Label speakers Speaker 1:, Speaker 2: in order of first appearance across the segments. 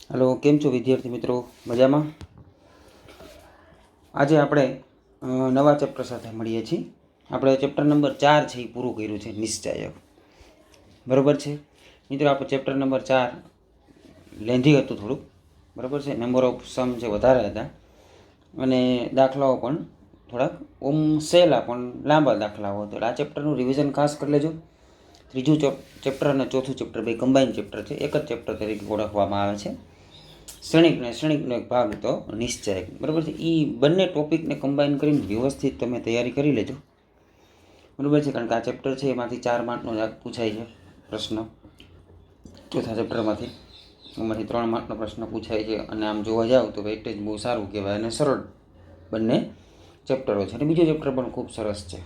Speaker 1: Hello केम छो विद्यार्थी मित्रों मजामा। आज આપણે नवा चैप्टर સાથે મળીએ છીએ। આપણે ચેપ્ટર નંબર 4 છે એ પૂરું કર્યું છે નિશ્ચયક, બરાબર છે મિત્રો। આપણે ચેપ્ટર નંબર 4 લેન્ધી હતું થોડું, બરાબર છે। નંબર ઓફ સમ છે વધારે હતા અને દાખલાઓ પણ થોડાક ઓમ સહેલા પણ લાંબા દાખલાઓ હતા। આ ચેપ્ટરનું રિવિઝન ખાસ કરી લેજો। ત્રીજું ચેપ્ટર અને ચોથું ચેપ્ટર બે કમ્બાઈન ચેપ્ટર છે, એક જ ચેપ્ટર તરીકે ઓળખવામાં આવે છે। શ્રેણિકનો એક ભાગ તો નિશ્ચયક, બરાબર છે। એ બંને ટોપિકને કમ્બાઈન કરીને વ્યવસ્થિત તમે તૈયારી કરી લેજો, બરાબર છે। કારણ કે આ ચેપ્ટર છે એમાંથી 4 માર્કનો પૂછાય છે પ્રશ્ન, ચોથા ચેપ્ટરમાંથી એમાંથી 3 માર્કનો પ્રશ્ન પૂછાય છે। અને આમ જોવા જાવ તો વેઇટેજ બહુ સારું કહેવાય અને સરળ બંને ચેપ્ટરો છે અને બીજો ચેપ્ટર પણ ખૂબ સરસ છે,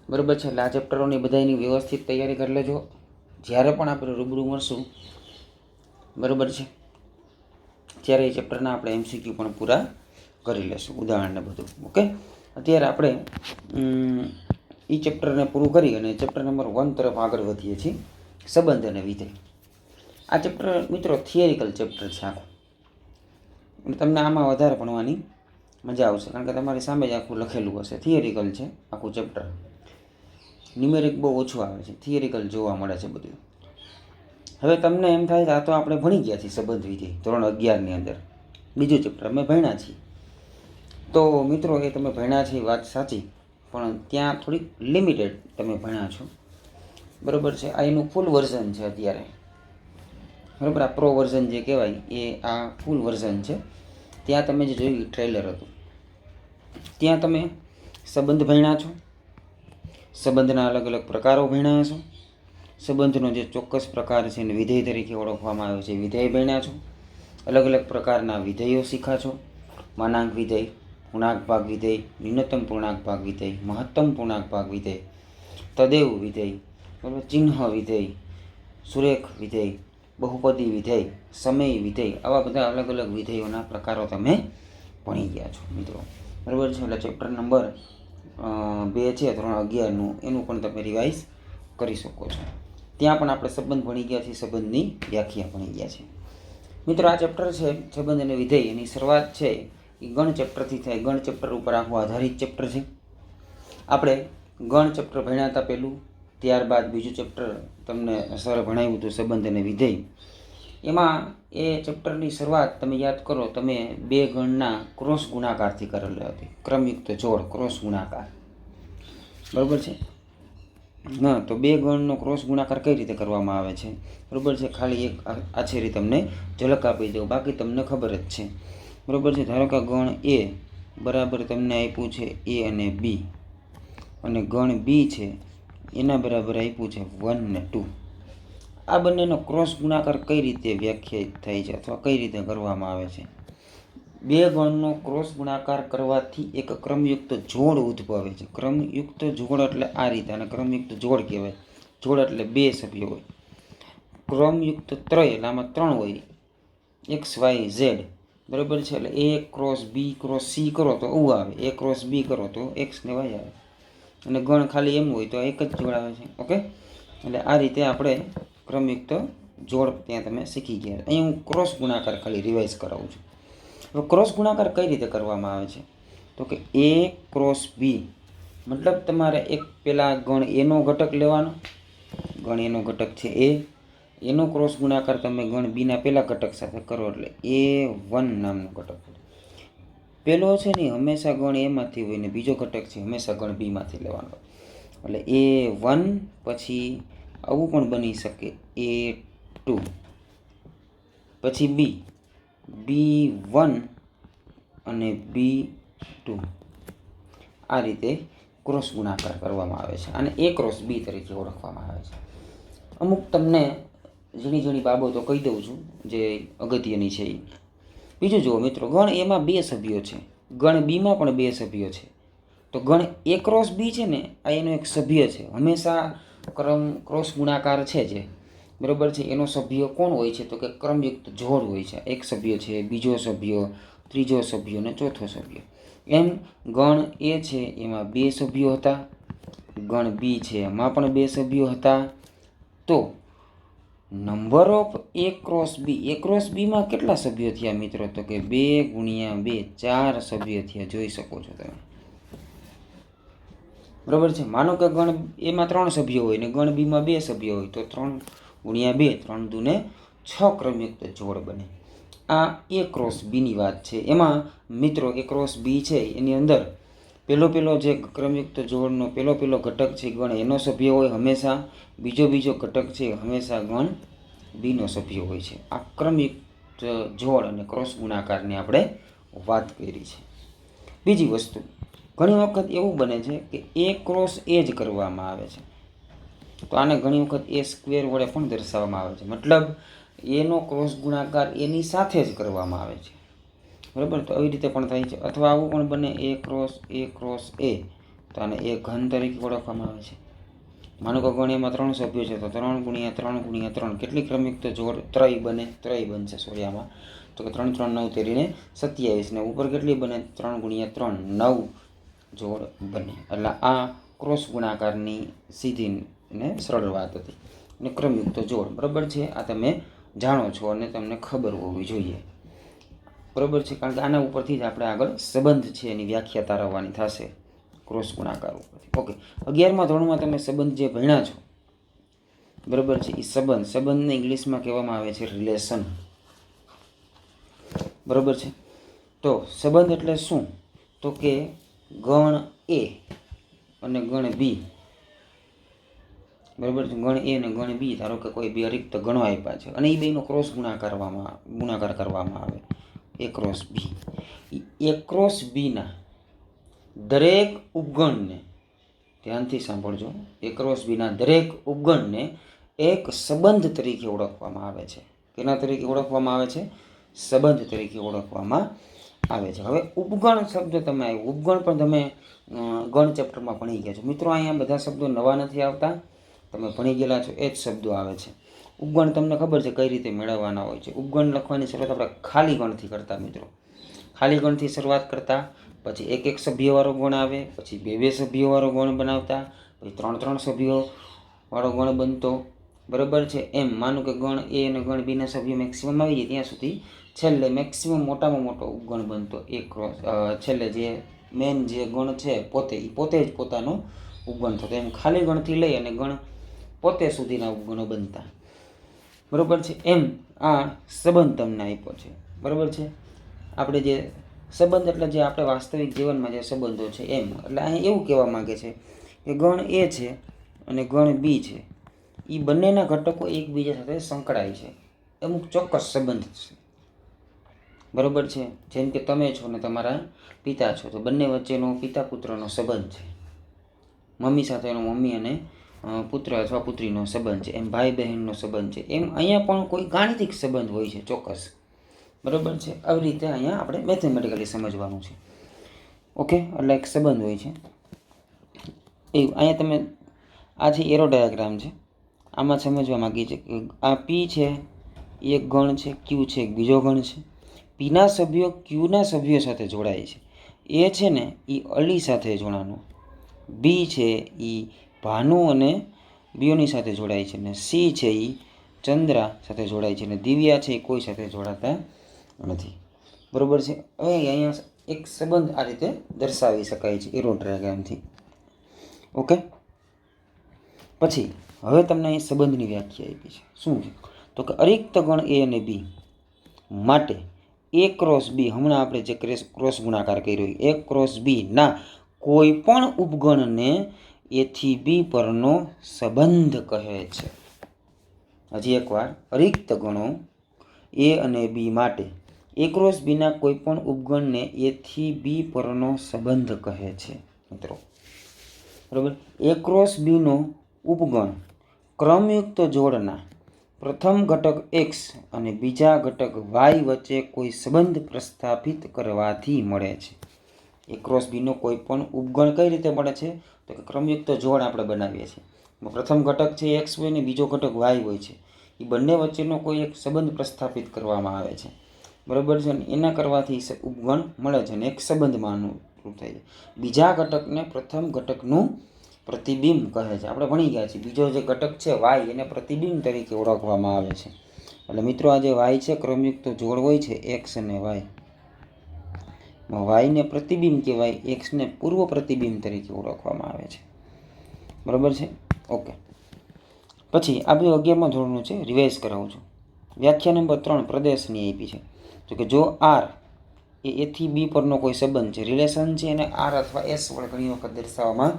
Speaker 1: બરાબર છે। એટલે આ ચેપ્ટરોની બધાની વ્યવસ્થિત તૈયારી કરી લેજો। જ્યારે પણ આપણે રૂબરૂ મળશું, બરાબર છે, ત્યારે એ ચેપ્ટરના આપણે એમસીક્યુ પણ પૂરા કરી લેશું, ઉદાહરણને બધું, ઓકે। અત્યારે આપણે એ ચેપ્ટરને પૂરું કરી અને ચેપ્ટર નંબર 1 તરફ આગળ વધીએ છીએ, સંબંધ અને વિધેય। આ ચેપ્ટર મિત્રો થિયરિકલ ચેપ્ટર છે આખું, અને તમને આમાં વધારે ભણવાની મજા આવશે કારણ કે તમારી સામે જ આખું લખેલું હશે। થિયરિકલ છે આખું ચેપ્ટર, ન્યુમેરિક બહુ ઓછું આવે છે, થિયરિકલ જોવા મળે છે બધું। હવે તમને એમ થાય કે આ તો આપણે ભણી ગયા છીએ સંબંધ વિધેય ધોરણ 11ની અંદર, બીજું ચેપ્ટર અમે ભણ્યા છીએ। તો મિત્રો એ તમે ભણ્યા છે વાત સાચી, પણ ત્યાં થોડીક લિમિટેડ તમે ભણ્યા છો, બરાબર છે। આ એનું ફૂલ વર્ઝન છે અત્યારે, બરાબર। આ પ્રો વર્ઝન જે કહેવાય એ આ ફૂલ વર્ઝન છે। ત્યાં તમે જે જોયું ટ્રેલર હતું, ત્યાં તમે સંબંધ ભણ્યા છો, સંબંધના અલગ અલગ પ્રકારો ભણ્યા છો, સંબંધનો જે ચોક્કસ પ્રકાર છે એને વિધેય તરીકે ઓળખવામાં આવે છે વિધેય ભણ્યા છો, અલગ અલગ પ્રકારના વિધેયો શીખા છો, માનાંક વિધેય, પૂર્ણાંક ભાગ વિધેય, ન્યૂનતમ પૂર્ણાંક ભાગ વિધેય, મહત્તમ પૂર્ણાંક ભાગ વિધેય, તદેવ વિધેય, બરાબર, ચિહ્ન વિધેય, સુરેખ વિધેય, બહુપદી વિધેય, સમય વિધેય, આવા બધા અલગ અલગ વિધેયોના પ્રકારો તમે ભણી ગયા છો મિત્રો, બરાબર છે। એટલે ચેપ્ટર નંબર 2 છે ધોરણ 11નું, એનું પણ તમે રિવાઇઝ કરી શકો છો। ત્યાં પણ આપણે સંબંધ ભણી ગયા છીએ, સંબંધની વ્યાખ્યા ભણી ગયા છીએ મિત્રો। આ ચેપ્ટર છે સંબંધ અને વિધેય, એની શરૂઆત છે એ ગણ ચેપ્ટરથી થાય। ગણ ચેપ્ટર ઉપર આખું આધારિત ચેપ્ટર છે। આપણે ગણ ચેપ્ટર ભણ્યા હતા પહેલું, ત્યારબાદ બીજું ચેપ્ટર તમને સર ભણાવ્યું હતું સંબંધ અને વિધેય। એમાં એ ચેપ્ટરની શરૂઆત તમે યાદ કરો, તમે બે ગણના ક્રોસ ગુણાકારથી કરેલી હતી, ક્રમયુક્ત જોડ ક્રોસ ગુણાકાર, બરાબર છે। હા, તો બે ગણનો ક્રોસ ગુણાકાર કઈ રીતે કરવામાં આવે છે, બરાબર છે। ખાલી એક આછેરી તમને ઝલક આપી દઉં, બાકી તમને ખબર જ છે, બરાબર છે। ધારો કે ગણ એ બરાબર તમને આપ્યું છે એ અને બી, અને ગણ બી છે એના બરાબર આપ્યું છે 1 ને 2। આ બંનેનો ક્રોસ ગુણાકાર કઈ રીતે વ્યાખ્યાયિત થાય છે અથવા કઈ રીતે કરવામાં આવે છે? બે ગણનો ક્રોસ ગુણાકાર કરવાથી એક ક્રમયુક્ત જોડ ઉદ્ભવે છે। ક્રમયુક્ત જોડ એટલે આ રીતે, અને ક્રમયુક્ત જોડ કહેવાય। જોડ એટલે બે સભ્યો હોય, ક્રમયુક્ત ત્રય એટલે આમાં 3 હોય, એક્સ વાય ઝેડ, બરાબર છે। એટલે એ ક્રોસ બી ક્રોસ સી કરો તો ઉ આવે, એ ક્રોસ બી કરો તો એક્સ ને વાય આવે, અને ગણ ખાલી એમ હોય તો એક જ જોડ આવે છે, ઓકે। એટલે આ રીતે આપણે ક્રમયુક્ત જોડ ત્યાં તમે શીખી ગયા। અહીં હું ક્રોસ ગુણાકાર ખાલી રિવાઇઝ કરાવું છું। હવે ક્રોસ ગુણાકાર કઈ રીતે કરવામાં આવે છે, તો કે એ ક્રોસ બી, મતલબ તમારે એક પેલા ગણ એનો ઘટક લેવાનો, ગણ એનો ઘટક છે એ, એનો ક્રોસ ગુણાકાર તમે ગણ બીના પેલા ઘટક સાથે કરો એટલે A1 નામનો ઘટક। પેલો છે ને હંમેશા ગણ એમાંથી હોય ને બીજો ઘટક છે હંમેશા ગણ બીમાંથી લેવાનો, એટલે A1 પછી આવું પણ બની શકે A2 પછી B1 અને B2, આ રીતે ક્રોસ ગુણાકાર કરવામાં આવે છે અને એ ક્રોસ બી તરીકે ઓળખવામાં આવે છે। અમુક તમને ઝીણી ઝીણી બાબતો કહી દઉં છું જે અગત્યની છે એ। બીજું જુઓ મિત્રો, ગણ એમાં 2 સભ્યો છે, ગણ બીમાં પણ 2 સભ્યો છે, તો ગણ એ ક્રોસ બી છે ને આ એનો એક સભ્ય છે। હંમેશા ક્રોસ ગુણાકાર છે જે, બરાબર છે, એનો સભ્ય કોણ હોય છે તો કે ક્રમયુક્ત જોડ હોય છે। એક સભ્ય છે, બીજો સભ્ય, ત્રીજો સભ્ય અને ચોથો સભ્ય, એમ ગણ એ છે એમાં 2 સભ્યો હતા, ગણ બી છે એમાં પણ 2 સભ્યો હતા, તો number of A cross B. A cross બીમાં કેટલા સભ્યો થયા મિત્રો? તો કે 2 × 2 4 સભ્યો થયા, જોઈ શકો છો તમે. બરાબર છે. માનો કે ગણ એમાં 3 સભ્યો હોય ને ગણ બીમાં 2 સભ્યો હોય, તો 3 × 2 3 × 2 6 ક્રમયુક્ત જોડ બને. આ એ ક્રોસ બીની વાત છે. એમાં મિત્રો એ ક્રોસ બી છે એની અંદર પેલો જે ક્રમયુક્ત જોડનો પેલો ઘટક છે ગણ એનો સભ્ય હોય હંમેશા, બીજો ઘટક છે હંમેશા ગણ બીનો સભ્ય હોય છે. આ ક્રમયુક્ત જોડ અને ક્રોસ ગુણાકારની આપણે વાત કરી છે. બીજી વસ્તુ, ઘણી વખત એવું બને છે કે એ ક્રોસ એ જ કરવામાં આવે છે, તો આને ઘણી વખત એ સ્ક્વેર વડે પણ દર્શાવવામાં આવે છે. મતલબ એનો ક્રોસ ગુણાકાર એની સાથે જ કરવામાં આવે છે. બરાબર, તો આવી રીતે પણ થાય છે. અથવા આવું પણ બને એ ક્રોસ એ, તો આને એ ઘન તરીકે ઓળખવામાં આવે છે. માનો કે ગણ એમાં 3 સભ્યો છે, તો 3 × 3 × 3 કેટલી ક્રમયુક્ત જોડ? ત્રય બનશે. આમાં તો કે 3 3 9 તેરીને 27 ને ઉપર કેટલી બને? 3 × 3 9 જોડ બને. એટલે આ ક્રોસ ગુણાકારની સીધી ને સરળ વાત હતી. અને ક્રમયુક્ત જોડ, બરાબર છે, આ તમે જાણો છો અને તમને ખબર હોવી જોઈએ. બરાબર છે, કારણ કે આના ઉપરથી જ આપણે આગળ સંબંધ છે એની વ્યાખ્યા તારવવાની થશે, ક્રોસ ગુણાકાર ઉપરથી. ઓકે, 11મા ધોરણમાં તમે સંબંધ જે ભણ્યા છો, બરાબર છે, એ સંબંધને ઇંગ્લિશમાં કહેવામાં આવે છે રિલેશન. બરાબર છે. તો સંબંધ એટલે શું? તો કે ગણ એ અને ગણ બી, બરાબર છે, ગણ એ અને ગણ બી, ધારો કે કોઈ બે અરિક્ત ગણો આપ્યા છે અને એ બેનો ક્રોસ ગુણાકાર કરવામાં આવે, એ ક્રોસ બી. એ ક્રોસ બીના દરેક ઉપગણને, ધ્યાનથી સાંભળજો, એ ક્રોસ બીના દરેક ઉપગણને એક સંબંધ તરીકે ઓળખવામાં આવે છે. કેના તરીકે ઓળખવામાં આવે છે? સંબંધ તરીકે ઓળખવામાં આવે છે. હવે ઉપગણ શબ્દ તમે આવ્યો, ઉપગણ પણ તમે ગણ ચેપ્ટરમાં ભણી ગયા છો મિત્રો. અહીંયા બધા શબ્દો નવા નથી આવતા, તમે ભણી ગયેલા છો એ જ શબ્દો આવે છે. ઉપગણ તમને ખબર છે કઈ રીતે મેળવવાના હોય છે. ઉપગણ લખવાની શરૂઆત આપણે ખાલી ગણથી કરતા મિત્રો. ખાલી ગણથી શરૂઆત કરતા, પછી એક સભ્યવાળો ગણ આવે, પછી બે સભ્યોવાળો ગણ બનાવતા, પછી 3 સભ્યોવાળો ગણ બનતો. બરાબર છે. એમ માનો કે ગણ એ અને ગણ બીના સભ્યો મેક્સિમમ આવી જાય ત્યાં સુધી છેલ્લે મેક્સિમમ મોટામાં મોટો ઉપગણ બનતો. એક છેલ્લે જે મેન જે ગણ છે પોતે જ પોતાનો ઉપગણ થતો. એમ ખાલી ગણથી લઈ અને ગણ પોતે સુધીના ઉપગણો બનતા. બરાબર છે. એમ આ સંબંધ તમને આપ્યો છે. બરાબર છે. આપણે જે સંબંધ એટલે જે આપણે વાસ્તવિક જીવનમાં જે સંબંધો છે એમ. એટલે અહીં એવું કહેવા માંગે છે કે ગણ એ છે અને ગણ બી છે, એ બંનેના ઘટકો એકબીજા સાથે સંકળાય છે, અમુક ચોક્કસ સંબંધ છે. બરાબર છે. જેમ કે તમે છો ને તમારા પિતા છો, તો બંને વચ્ચેનો પિતા પુત્રનો સંબંધ છે. મમ્મી સાથેનો મમ્મી અને પુત્ર અથવા પુત્રીનો સંબંધ છે. એમ ભાઈ બહેનનો સંબંધ છે. એમ અહીંયા પણ કોઈ ગાણિતિક સંબંધ હોય છે ચોક્કસ. બરાબર છે. આવી રીતે અહીંયા આપણે મેથેમેટિકલી સમજવાનું છે. ઓકે, એટલે એક સંબંધ હોય છે. અહીંયા તમે આ જે એરો ડાયાગ્રામ છે આમાં સમજવા માંગી છે કે આ પી છે એ એક ગણ છે, ક્યુ છે એક બીજો ગણ છે. પીના સભ્યો ક્યુના સભ્યો સાથે જોડાય છે. એ છે ને એ અલી સાથે જોડાનો, બી છે એ ભાનુ અને બીઓની સાથે જોડાય છે, અને સી છે એ ચંદ્રા સાથે જોડાય છે, અને દિવ્યા છે એ કોઈ સાથે જોડાતા નથી. બરાબર છે. હવે અહીંયા એક સંબંધ આ રીતે દર્શાવી શકાય છે એરો ડાયાગ્રામથી. ઓકે, પછી હવે તમને અહીં સંબંધની વ્યાખ્યા આપી છે. શું છે? તો કે અરિક્ત ગણ એ અને બી માટે એ ક્રોસ બી, હમણાં આપણે જે ક્રોસ ગુણાકાર કર્યો, એ ક્રોસ બી ના કોઈ પણ ઉપગણને એથી બી પરનો સંબંધ કહે છે. હજી એકવાર, અરિક્ત ગણો એ અને બી માટે એ ક્રોસ બીના કોઈ પણ ઉપગણને એથી બી પરનો સંબંધ કહે છે મિત્રો. બરાબર. એ ક્રોસ બીનો ઉપગણ ક્રમયુક્ત જોડના પ્રથમ ઘટક x અને બીજા ઘટક y વચ્ચે કોઈ સંબંધ પ્રસ્થાપિત કરવાથી મળે છે. એ ક્રોસ બીનો કોઈ પણ ઉપગણ કઈ રીતે મળે છે? તો કે ક્રમયુક્ત જોડ આપણે બનાવીએ છીએ. પ્રથમ ઘટક છે x હોય ને બીજો ઘટક y હોય છે. એ બંને વચ્ચેનો કોઈ એક સંબંધ પ્રસ્થાપિત કરવામાં આવે છે. બરાબર છે. ને એના કરવાથી ઉપગણ મળે છે અને એક સંબંધમાં અનુરૂપ થાય છે. બીજા ઘટકને પ્રથમ ઘટકનું પ્રતિબિંબ કહે છે. આપણે ભણી ગયા છીએ. બીજો જે ઘટક છે વાય એને પ્રતિબિંબ તરીકે ઓળખવામાં આવે છે. એટલે મિત્રો આ જે વાય છે ક્રમયુક્ત જોડ હોય છે એક્સ અને વાય, વાયને પ્રતિબિંબ કહેવાય, એક્સને પૂર્વ પ્રતિબિંબ તરીકે ઓળખવામાં આવે છે. બરાબર છે? ઓકે. પછી આ બધું 11મા ધોરણનું છે, રિવાઇઝ કરાવું છું. વ્યાખ્યા નંબર 3 પ્રદેશની આપી છે. તો કે જો આર એ એથી બી પરનો કોઈ સંબંધ છે, રિલેશન છે, એને આર અથવા એસ વડે ઘણી વખત દર્શાવવામાં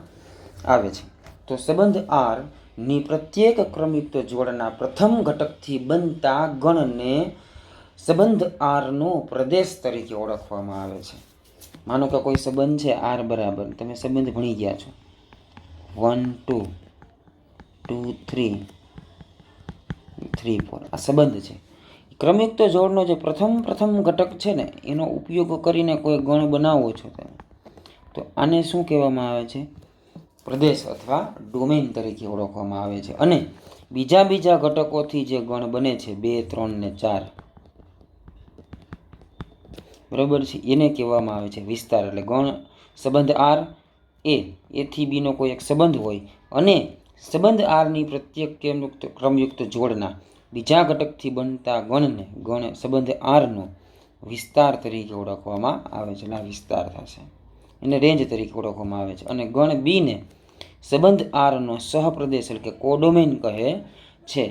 Speaker 1: આવે છે. તો સંબંધ આર ની પ્રત્યેક ક્રમયુક્ત જોડના પ્રથમ ઘટકથી બનતા ગણને સંબંધ આરનો પ્રદેશ તરીકે ઓળખવામાં આવે છે. માનો કે કોઈ સંબંધ છે આર બરાબર, તમે સંબંધ ભણી ગયા છો 1 2 2 3 3 4, આ સંબંધ છે. ક્રમયુક્ત જોડનો જે પ્રથમ ઘટક છે ને એનો ઉપયોગ કરીને કોઈ ગણ બનાવો છો તમે, તો આને શું કહેવામાં આવે છે? પ્રદેશ અથવા ડોમેન તરીકે ઓળખવામાં આવે છે. અને બીજા ઘટકોથી જે ગણ બને છે 2 3 ને 4, બરાબર છે, એને કહેવામાં આવે છે વિસ્તાર. એટલે ગણ સંબંધ આર એથી બીનો કોઈ એક સંબંધ હોય અને સંબંધ આરની પ્રત્યેક ક્રમયુક્ત જોડના બીજા ઘટકથી બનતા ગણ સંબંધ આરનો વિસ્તાર તરીકે ઓળખવામાં આવે છે. આ વિસ્તાર થશે, એને રેન્જ તરીકે ઓળખવામાં આવે છે. અને ગણ બીને સંબંધ આરનો સહપ્રદેશ એટલે કે કોડોમેન કહે છે.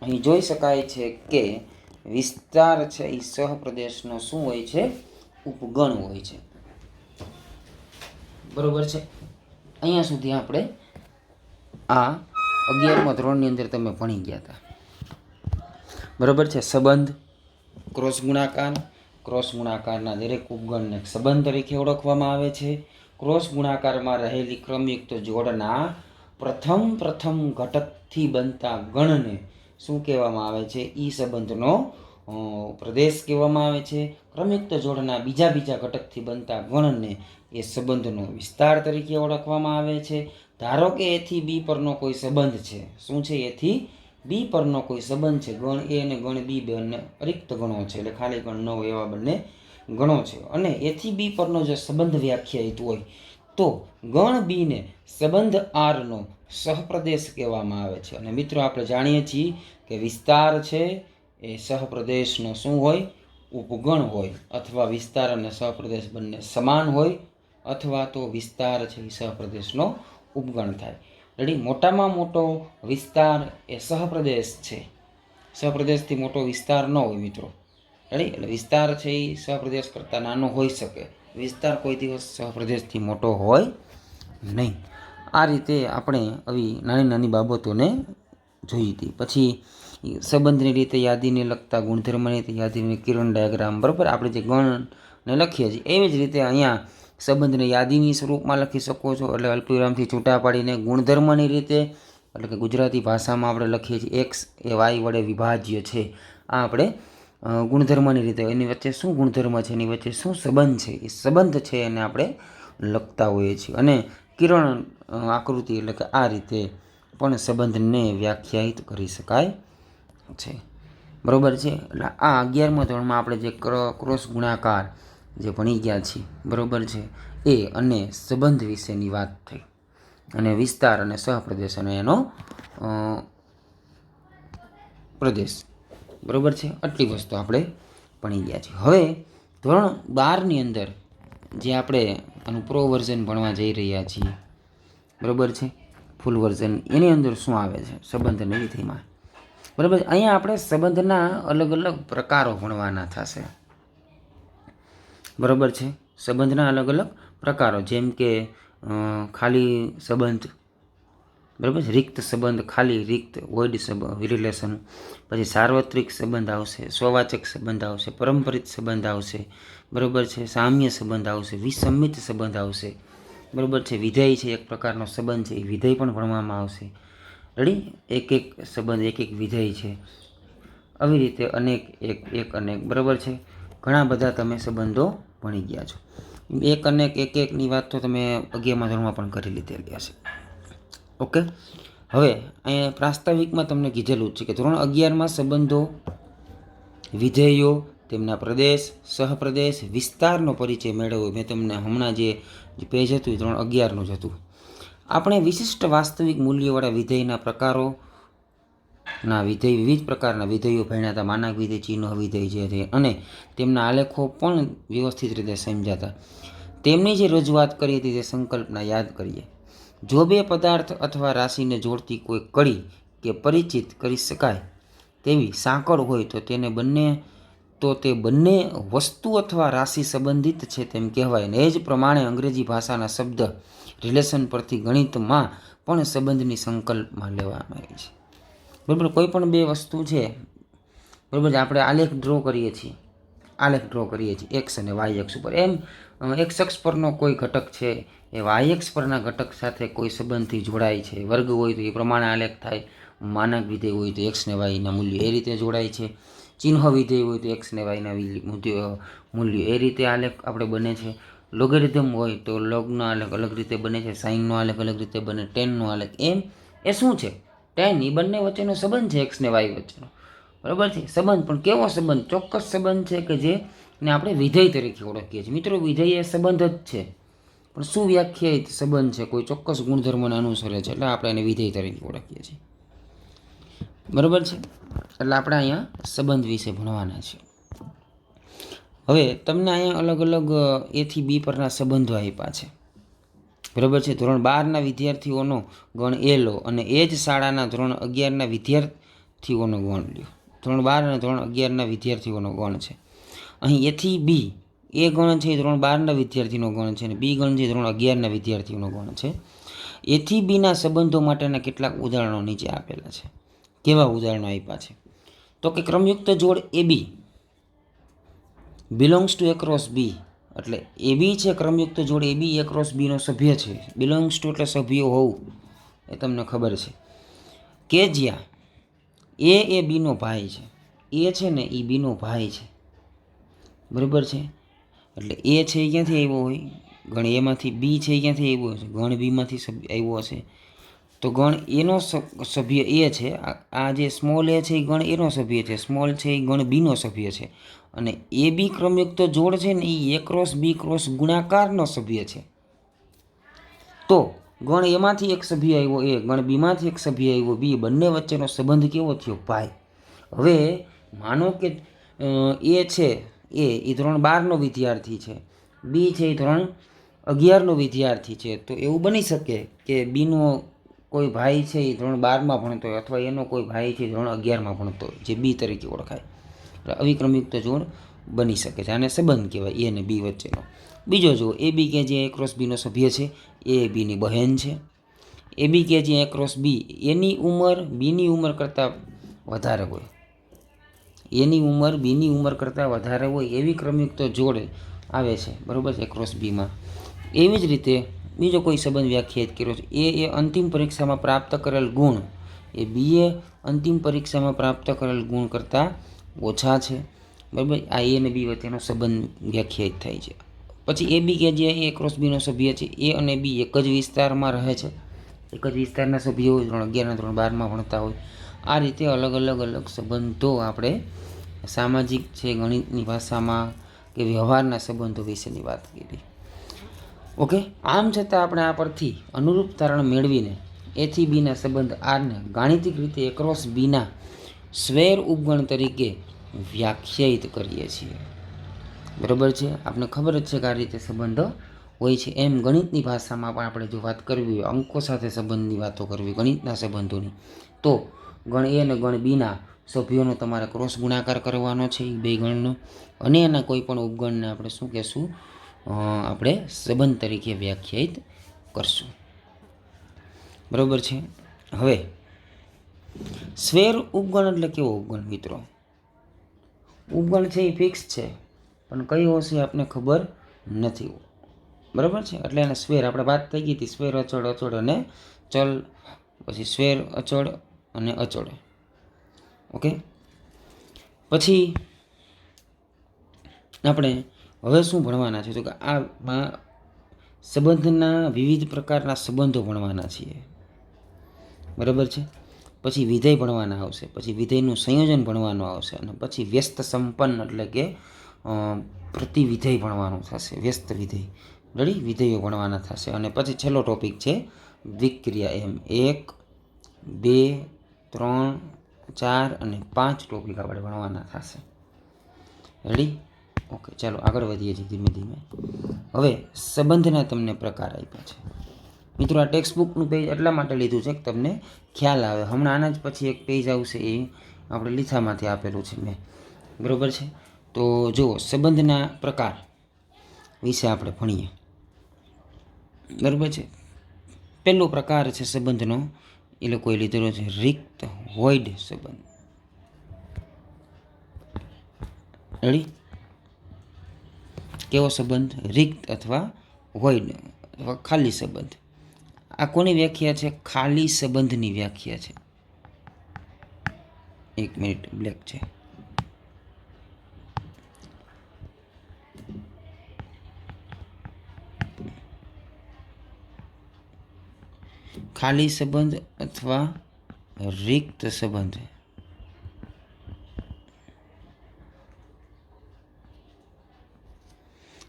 Speaker 1: અહીં જોઈ શકાય છે કે વિસ્તાર છે એ સહપ્રદેશનો શું હોય છે? ઉપગણ હોય છે. બરોબર છે? અહીંયા સુધી આપણે આ 11મા ધોરણની અંદર તમે ભણી ગયા હતા. બરાબર છે? સંબંધ, ક્રોસ ગુણાકારના દરેક ઉપગણને સંબંધ તરીકે ઓળખવામાં આવે છે. ક્રોસ ગુણાકારમાં રહેલી ક્રમયુક્ત જોડના પ્રથમ ઘટકથી બનતા ગણને શું કહેવામાં આવે છે? ઈ સંબંધનો પ્રદેશ કહેવામાં આવે છે. ક્રમયુક્ત જોડના બીજા ઘટકથી બનતા ગણને એ સંબંધનો વિસ્તાર તરીકે ઓળખવામાં આવે છે. ધારો કે એથી બી પરનો કોઈ સંબંધ છે. શું છે? એથી બી પરનો કોઈ સંબંધ છે. ગણ એ અને ગણ બી બંને અરિક્ત ગણો છે, એટલે ખાલી ગણ ન હોય એવા બંને ગણો છે. અને એથી બી પરનો જો સંબંધ વ્યાખ્યાયિત હોય તો ગણ બીને સંબંધ આરનો સહપ્રદેશ કહેવામાં આવે છે. અને મિત્રો આપણે જાણીએ છીએ કે વિસ્તાર છે એ સહપ્રદેશનો શું હોય? ઉપગણ હોય. અથવા વિસ્તાર અને સહપ્રદેશ બંને સમાન હોય, અથવા તો વિસ્તાર છે એ સહપ્રદેશનો ઉપગણ થાય. રેડી? મોટામાં મોટો વિસ્તાર એ સહપ્રદેશ છે. સહપ્રદેશથી મોટો વિસ્તાર ન હોય મિત્રો. રેડી? એટલે વિસ્તાર છે એ સહપ્રદેશ કરતાં નાનો હોઈ શકે, વિસ્તાર કોઈ દિવસ સહપ્રદેશથી મોટો હોય નહીં. આ રીતે આપણે આવી નાની બાબતોને જોઈ હતી. પછી સંબંધની રીતે યાદીને લગતા ગુણધર્મની રીતે યાદીને કિરણ ડાયાગ્રામ, બરાબર, આપણે જે ગણને લખીએ છીએ એવી જ રીતે અહીંયા સંબંધને યાદીની સ્વરૂપમાં લખી શકો છો. એટલે અલ્પવિરામથી છૂટા પાડીને ગુણધર્મની રીતે, એટલે કે ગુજરાતી ભાષામાં આપણે લખીએ છીએ એક્સ એ વાય વડે વિભાજ્ય છે. આ આપણે ગુણધર્મની રીતે, એની વચ્ચે શું ગુણધર્મ છે, એની વચ્ચે શું સંબંધ છે, એ સંબંધ છે એને આપણે લખતા હોઈએ છીએ. અને કિરણ આકૃતિ એટલે કે આ રીતે પણ સંબંધને વ્યાખ્યાયિત કરી શકાય છે. બરાબર છે? એટલે આ 11મા ધોરણમાં આપણે જે ક્રોસ ગુણાકાર જે ભણી ગયા છીએ, બરાબર છે, એ અને સંબંધ વિશેની વાત થઈ, અને વિસ્તાર અને સહપ્રદેશ અને એનો પ્રદેશ, બરાબર છે, આટલી વસ્તુ આપણે ભણી ગયા છીએ. હવે ધોરણ 12ની અંદર જે આપણે આનું પ્રો વર્ઝન ભણવા જઈ રહ્યા છીએ, બરાબર છે, ફૂલ વર્ઝન, એની અંદર શું આવે છે? સંબંધની વિધિમાં, બરાબર. અહીંયા આપણે સંબંધના અલગ પ્રકારો ભણવાના થશે, બરાબર છે. સંબંધના અલગ પ્રકારો, જેમ કે ખાલી સંબંધ, બરાબર છે, રિક્ત સંબંધ, ખાલી રિક્ત વોઇડ રિલેશન. પછી સાર્વત્રિક સંબંધ આવશે, સ્વવાચક સંબંધ આવશે, પરંપરિત સંબંધ આવશે, બરાબર છે, સામ્ય સંબંધ આવશે, વિસંમિત સંબંધ આવશે, બરાબર છે, વિધેય છે એક પ્રકારનો સંબંધ છે, એ વિધેય પણ ભણવામાં આવશે. રેડી? એક સંબંધ, એક વિધેય છે. આવી રીતે અનેક, બરાબર છે, ઘણા બધા તમે સંબંધો ભણી ગયા છો. એકની વાત તો તમે 11મા ધોરણમાં પણ કરી લીધેલી હશે. ઓકે. હવે અહીંયા પ્રાસ્તાવિકમાં તમને કીધેલું જ છે કે ધોરણ 11માં સંબંધો, વિધેયો, તેમના પ્રદેશ, સહપ્રદેશ, વિસ્તારનો પરિચય મેળવ્યો. મેં તમને હમણાં જે પેજ હતું એ ધોરણ 11નું જ હતું. આપણે વિશિષ્ટ વાસ્તવિક મૂલ્યવાળા વિધેયના પ્રકારોના વિવિધ પ્રકારના વિધેયો ભણ્યા હતા. માનાક વિધેય, ચિહ્ન વિધેય છે અને તેમના આલેખો પણ વ્યવસ્થિત રીતે સમજાતા. તેમની જે રજૂઆત કરી હતી તે સંકલ્પના યાદ કરીએ. જો બે પદાર્થ અથવા રાશિને જોડતી કોઈ કડી કે પરિચિત કરી શકાય તેવી સાંકળ હોય તો તે બંને વસ્તુ અથવા રાશિ સંબંધિત છે તેમ કહેવાય. ને એ જ પ્રમાણે અંગ્રેજી ભાષાના શબ્દ રિલેશન પરથી ગણિતમાં પણ સંબંધની સંકલ્પમાં લેવામાં આવી છે. બરાબર, કોઈ પણ બે વસ્તુ છે, બરાબર, આપણે આલેખ ડ્રો કરીએ છીએ એક્સ અને વાય એક્સ ઉપર. એમ એક્સ અક્ષ પરનો કોઈ ઘટક છે એ વાય એક્સ પરના ઘટક સાથે કોઈ સંબંધથી જોડાય છે. વર્ગ હોય તો એ પ્રમાણે આલેખ થાય, માનક વિધેય હોય તો એક્સ ને વાયના મૂલ્યો એ રીતે જોડાય છે, ચિહ્ન વિધેય હોય તો એક્સ ને વાયના મૂલ્યો એ રીતે આલેખ આપણે બને છે. લોગેરિધમ હોય તો લોગનો આલેખ અલગ રીતે બને છે, સાઇનનો આલેખ અલગ રીતે બને, ટેનનો આલેખ. એમ એ શું છે? ટેન એ બંને વચ્ચેનો સંબંધ છે, એક્સ ને વાય વચ્ચેનો. બરાબર છે, સંબંધ. પણ કેવો સંબંધ? ચોક્કસ સંબંધ છે કે જેને આપણે વિધેય તરીકે ઓળખીએ છીએ. મિત્રો, વિધેય એ સંબંધ જ છે, પણ શું વ્યાખ્યાયિત સંબંધ છે, કોઈ ચોક્કસ ગુણધર્મને અનુસરે છે, એટલે આપણે એને વિધેય તરીકે ઓળખીએ છીએ. બરાબર છે, એટલે આપણે અહીંયા સંબંધ વિશે ભણવાના છે. હવે તમને અહીંયા અલગ અલગ એથી બી પરના સંબંધો આપ્યા છે. બરાબર છે, ધોરણ 12ના વિદ્યાર્થીઓનો ગણ એ લો અને એ જ શાળાના ધોરણ 11ના વિદ્યાર્થીઓનો ગણ લ્યો. ધોરણ 12 અને ધોરણ 11ના વિદ્યાર્થીઓનો ગણ છે. અહીં એથી બી એ ગણ છે એ ધોરણ 12ના વિદ્યાર્થીનો ગણ છે અને બી ગણ છે ધોરણ 11ના વિદ્યાર્થીઓનો ગણ છે. એથી બીના સંબંધો માટેના કેટલાક ઉદાહરણો નીચે આપેલા છે. કેવા ઉદાહરણો આપ્યા છે? તો કે ક્રમયુક્ત જોડ A B belongs to A cross B, એટલે એ બી છે ક્રમયુક્ત જોડ એ બી એ ક્રોસ બીનો સભ્ય છે. બિલોંગ્સ ટુ એટલે સભ્ય હોવું, એ તમને ખબર છે. કે જ્યાં એ બીનો ભાઈ છે, એ છે ને એ બીનો ભાઈ છે. બરાબર છે, એટલે એ છે એ ક્યાંથી આવ્યો હોય? ગણ એમાંથી. બી છે એ ક્યાંથી આવ્યો હશે? ગણ બીમાંથી આવ્યો હશે. તો ગણ એનો સભ્ય એ છે. આ જે સ્મોલ એ છે એ ગણ એનો સભ્ય છે, સ્મોલ છે એ ગણ બીનો સભ્ય છે. અને એ બી ક્રમયુક્ત જોડ છે ને એ ક્રોસ બી ક્રોસ ગુણાકારનો સભ્ય છે. તો ગણ એમાંથી એક સભ્ય આવ્યો એ, ગણ બીમાંથી એક સભ્ય આવ્યો બી, બંને વચ્ચેનો સંબંધ કેવો થયો? ભાઈ. હવે માનો કે એ છે એ ધોરણ 12નો વિદ્યાર્થી છે, બી છે એ ધોરણ 11નો વિદ્યાર્થી છે. તો એવું બની શકે કે બીનો કોઈ ભાઈ છે એ ધોરણ 12માં ભણતો હોય, અથવા એનો કોઈ ભાઈ છે ધોરણ 11માં ભણતો હોય, જે બી તરીકે ઓળખાય. એટલે અવિક્રમયુક્ત જોડ બની શકે છે. આને સંબંધ કહેવાય એ અને બી વચ્ચેનો. બીજો જો એ બી કે જે એ ક્રોસ બીનો સભ્ય છે, એ બીની બહેન છે. એ બી કે જે એ ક્રોસ બી, એની ઉંમર બીની ઉંમર કરતાં વધારે હોય, એની ઉંમર બીની ઉંમર કરતાં વધારે હોય એવી ક્રમયુક્ત જોડ આવે છે. બરાબર છે, ક્રોસ બીમાં. એવી જ રીતે બીજો કોઈ સંબંધ વ્યાખ્યાયિત કર્યો છે. એ અંતિમ પરીક્ષામાં પ્રાપ્ત કરેલ ગુણ એ બીએ અંતિમ પરીક્ષામાં પ્રાપ્ત કરેલ ગુણ કરતાં ઓછા છે. બરાબર, આ એ અને બી વચ્ચેનો સંબંધ વ્યાખ્યાયિત થાય છે. પછી એ બી કે જે એ ક્રોસ બીનો સભ્ય છે, એ અને બી એક જ વિસ્તારમાં રહે છે, એક જ વિસ્તારના સભ્યો હોય, ધોરણ 11 ધોરણ 12માં ભણતા હોય. આ રીતે અલગ અલગ સંબંધો આપણે સામાજિક છે, ગણિતની ભાષામાં કે વ્યવહારના સંબંધો વિશેની વાત કરી. ઓકે, આમ છતાં આપણે આ પરથી અનુરૂપ તારણ મેળવીને એથી બીના સંબંધ આરને ગાણિતિક રીતે એક્રોસ બીના સ્વૈર ઉપગણ તરીકે વ્યાખ્યાયિત કરીએ છીએ. બરાબર છે, આપણે ખબર જ છે કે આ રીતે સંબંધો હોય છે. એમ ગણિતની ભાષામાં પણ આપણે જો વાત કરવી હોય, અંકો સાથે સંબંધની વાતો કરવી, ગણિતના સંબંધોની, તો ગણ એ અને ગણ બીના સભ્યોનો તમારે ક્રોસ ગુણાકાર કરવાનો છે, એ બે ગણનો, અને એના કોઈ પણ ઉપગણને આપણે શું કહેશું? આપણે સંબંધ તરીકે વ્યાખ્યાયિત કરશું. બરાબર છે. હવે સ્વૈર ઉપગણ એટલે કેવો ઉપગણ? મિત્રો, ઉપગણ છે એ ફિક્સ છે, પણ કયો હશે આપને ખબર નથી. બરાબર છે, એટલે એને સ્વૈર, આપણે વાત થઈ ગઈ હતી સ્વૈર, અચળ, અચળ અને ચલ, પછી સ્વૈર, અચળ અને અચળ. ઓકે, પછી આપણે હવે શું ભણવાના છે? તો કે આમાં સંબંધના વિવિધ પ્રકારના સંબંધો ભણવાના છીએ. બરાબર છે, પછી વિધેય ભણવાના આવશે, પછી વિધેયનું સંયોજન ભણવાનું આવશે, અને પછી વ્યસ્ત સંપન્ન એટલે કે પ્રતિવિધેય ભણવાનું થશે, વ્યસ્ત વિધેય. રેડી, વિધેયો ભણવાના થશે. અને પછી છેલ્લો ટોપિક છે દ્વિક્રિયા એમ 1, 2, 3, 4 અને 5 ટોપિક આપણે ભણવાના થશે. રેડી? ઓકે, ચાલો આગળ વધીએ છીએ ધીમે ધીમે. હવે સંબંધના તમને પ્રકાર આપ્યા છે મિત્રો. આ ટેક્સ્ટ બુકનું પેજ એટલા માટે લીધું છે કે તમને ખ્યાલ આવે. હમણાં આના જ પછી એક પેજ આવશે, એ આપણે લીથામાંથી આપેલું છે મેં. બરાબર છે? તો જુઓ, સંબંધના પ્રકાર વિશે આપણે ભણીએ. બરાબર છે? પહેલો પ્રકાર છે સંબંધનો, એ લોકોએ લીધેલો છે રિક્ત વોઇડ સંબંધ. રેડી? કેવો સંબંધ? રિક્ત અથવા વોઇડ અથવા ખાલી સંબંધ. આ કોની વ્યાખ્યા છે? ખાલી સંબંધની વ્યાખ્યા છે. એક મિનિટ, બ્લેક છે. ખાલી સંબંધ અથવા રિક્ત સંબંધ.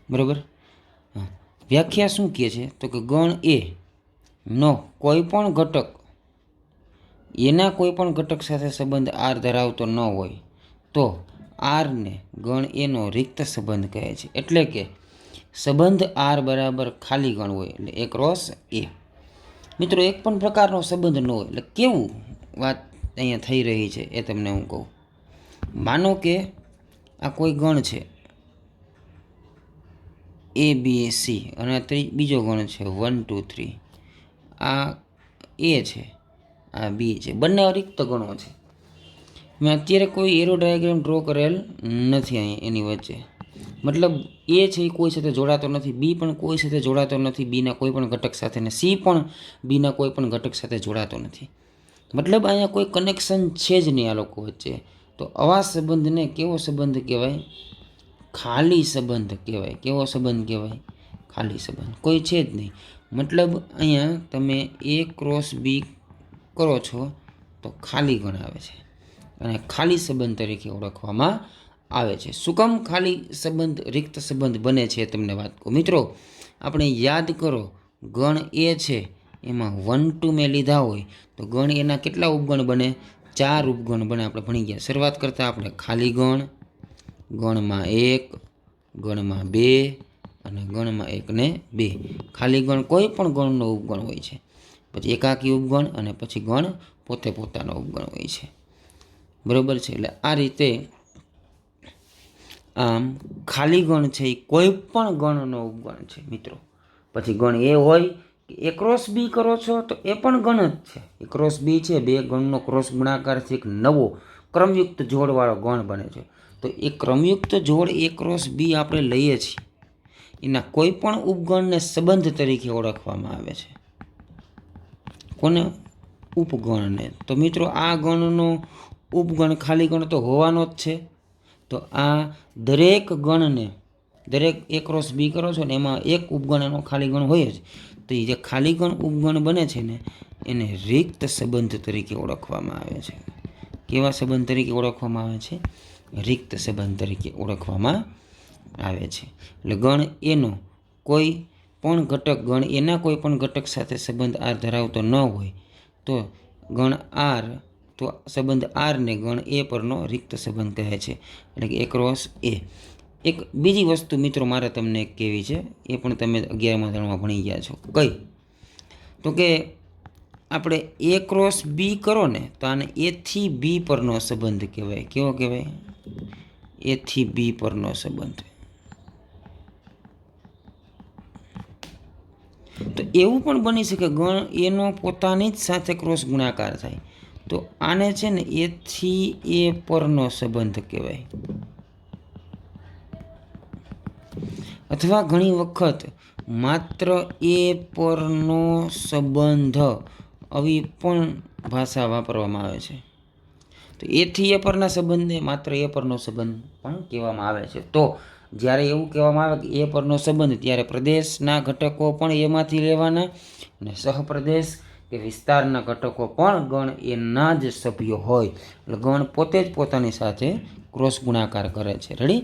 Speaker 1: બરાબર? વ્યાખ્યા શું કહે છે? તો કે ગણ એ નો કોઈ પણ ઘટક એના કોઈ પણ ઘટક સાથે સંબંધ આર ધરાવતો ન હોય તો આરને ગણ એનો રિક્ત સંબંધ કહે છે. એટલે કે સંબંધ આર બરાબર ખાલી ગણ હોય એટલે એ ક્રોસ એ. મિત્રો, એક પણ પ્રકારનો સંબંધ ન હોય એટલે કેવું વાત અહીંયા થઈ રહી છે એ તમને હું કહું. માનો કે આ કોઈ ગણ છે A B C અને બીજો ગણ છે 1 2 3. આ એ છે, આ બી છે, બંને રિક્ત ગણો છે. મેં અત્યારે કોઈ એરો ડાયાગ્રામ ડ્રો કરેલ નથી અહીં એની વચ્ચે. મતલબ એ છે એ કોઈ સાથે જોડાતો નથી, બી પણ કોઈ સાથે જોડાતો નથી બીના કોઈ પણ ઘટક સાથે, ને સી પણ બીના કોઈ પણ ઘટક સાથે જોડાતો નથી. મતલબ અહીંયા કોઈ કનેક્શન છે જ નહીં આ લોકો વચ્ચે. તો આવા સંબંધને કેવો સંબંધ કહેવાય? ખાલી સંબંધ કહેવાય. કેવો સંબંધ કહેવાય? ખાલી સંબંધ. કોઈ છે જ નહીં. મતલબ અહીંયા તમે એ ક્રોસ બી કરો છો તો ખાલી ગણ આવે છે અને ખાલી સંબંધ તરીકે ઓળખવામાં આવે છે. શું કામ ખાલી સંબંધ રિક્ત સંબંધ બને છે તમને વાત કહું. મિત્રો, આપણે યાદ કરો, ગણ એ છે એમાં 1 2 મેં લીધા હોય તો ગણ એના કેટલા ઉપગણ બને? 4 ઉપગણ બને. આપણે ભણી ગયા. શરૂઆત કરતાં આપણે ખાલી ગણ, ગણમાં 1, ગણમાં 2 અને ગણમાં 1 ને 2. ખાલી ગણ કોઈ પણ ગણનો ઉપગણ હોય છે. પછી એકાકી ઉપગણ અને પછી ગણ પોતે પોતાનો ઉપગણ હોય છે. બરાબર છે? એટલે આ રીતે આમ ખાલી ગણ છે એ કોઈ પણ ગણનો ઉપગણ છે મિત્રો. પછી ગણ એ હોય કે એ ક્રોસ બી કરો છો તો એ પણ ગણ જ છે. એ ક્રોસ બી છે, બે ગણનો ક્રોસ ગુણાકારથી એક નવો ક્રમયુક્ત જોડવાળો ગણ બને છે. તો એ ક્રમયુક્ત જોડ એ ક્રોસ બી આપણે લઈએ છીએ એના કોઈ પણ ઉપગણને સંબંધ તરીકે ઓળખવામાં આવે છે. કોને? ઉપગણને. તો મિત્રો, આ ગણનો ઉપગણ ખાલી ગણ તો હોવાનો જ છે. તો આ દરેક ગણને, દરેક એ ક્રોસ બી કરો છો ને એમાં એક ઉપગણ એનો ખાલી ગણ હોય જ. તો એ જે ખાલી ગણ ઉપગણ બને છે ને એને રિક્ત સંબંધ તરીકે ઓળખવામાં આવે છે. કેવા સંબંધ તરીકે ઓળખવામાં આવે છે? રિક્ત સંબંધ તરીકે ઓળખવામાં આવે છે. એટલે ગણ એનો કોઈ પણ ઘટક, ગણ એના કોઈ પણ ઘટક સાથે સંબંધ આર ધરાવતો ન હોય તો ગણ આર, તો સંબંધ આરને ગણ એ પરનો રિક્ત સંબંધ કહે છે. એટલે કે એ ક્રોસ એ. એક બીજી વસ્તુ મિત્રો મારે તમને એક કહેવી છે, એ પણ તમે 11મા ધોરણમાં ભણી ગયા છો. કઈ? તો કે આપણે એ ક્રોસ બી કરો ને તો આને એ થી બી પરનો સંબંધ કહેવાય. કેવો કહેવાય? એ થી બી પરનો સંબંધ. તો એવું પણ બની શકે ગણ એનો પોતાની જ સાથે ક્રોસ ગુણાકાર થાય તો આને છે ને એ થી એ પરનો સંબંધ કહેવાય. અથવા ઘણી વખત માત્ર એ પરનો સંબંધ, આવી પણ ભાષા વાપરવામાં આવે છે. તો એથી એ પરના સંબંધને માત્ર એ પરનો સંબંધ પણ કહેવામાં આવે છે. તો જ્યારે એવું કહેવામાં આવે કે એ પરનો સંબંધ, ત્યારે પ્રદેશના ઘટકો પણ એમાંથી લેવાના અને સહપ્રદેશ કે વિસ્તારના ઘટકો પણ ગણ એના જ સભ્યો હોય. એટલે ગણ પોતે જ પોતાની સાથે ક્રોસ ગુણાકાર કરે છે. રેડી?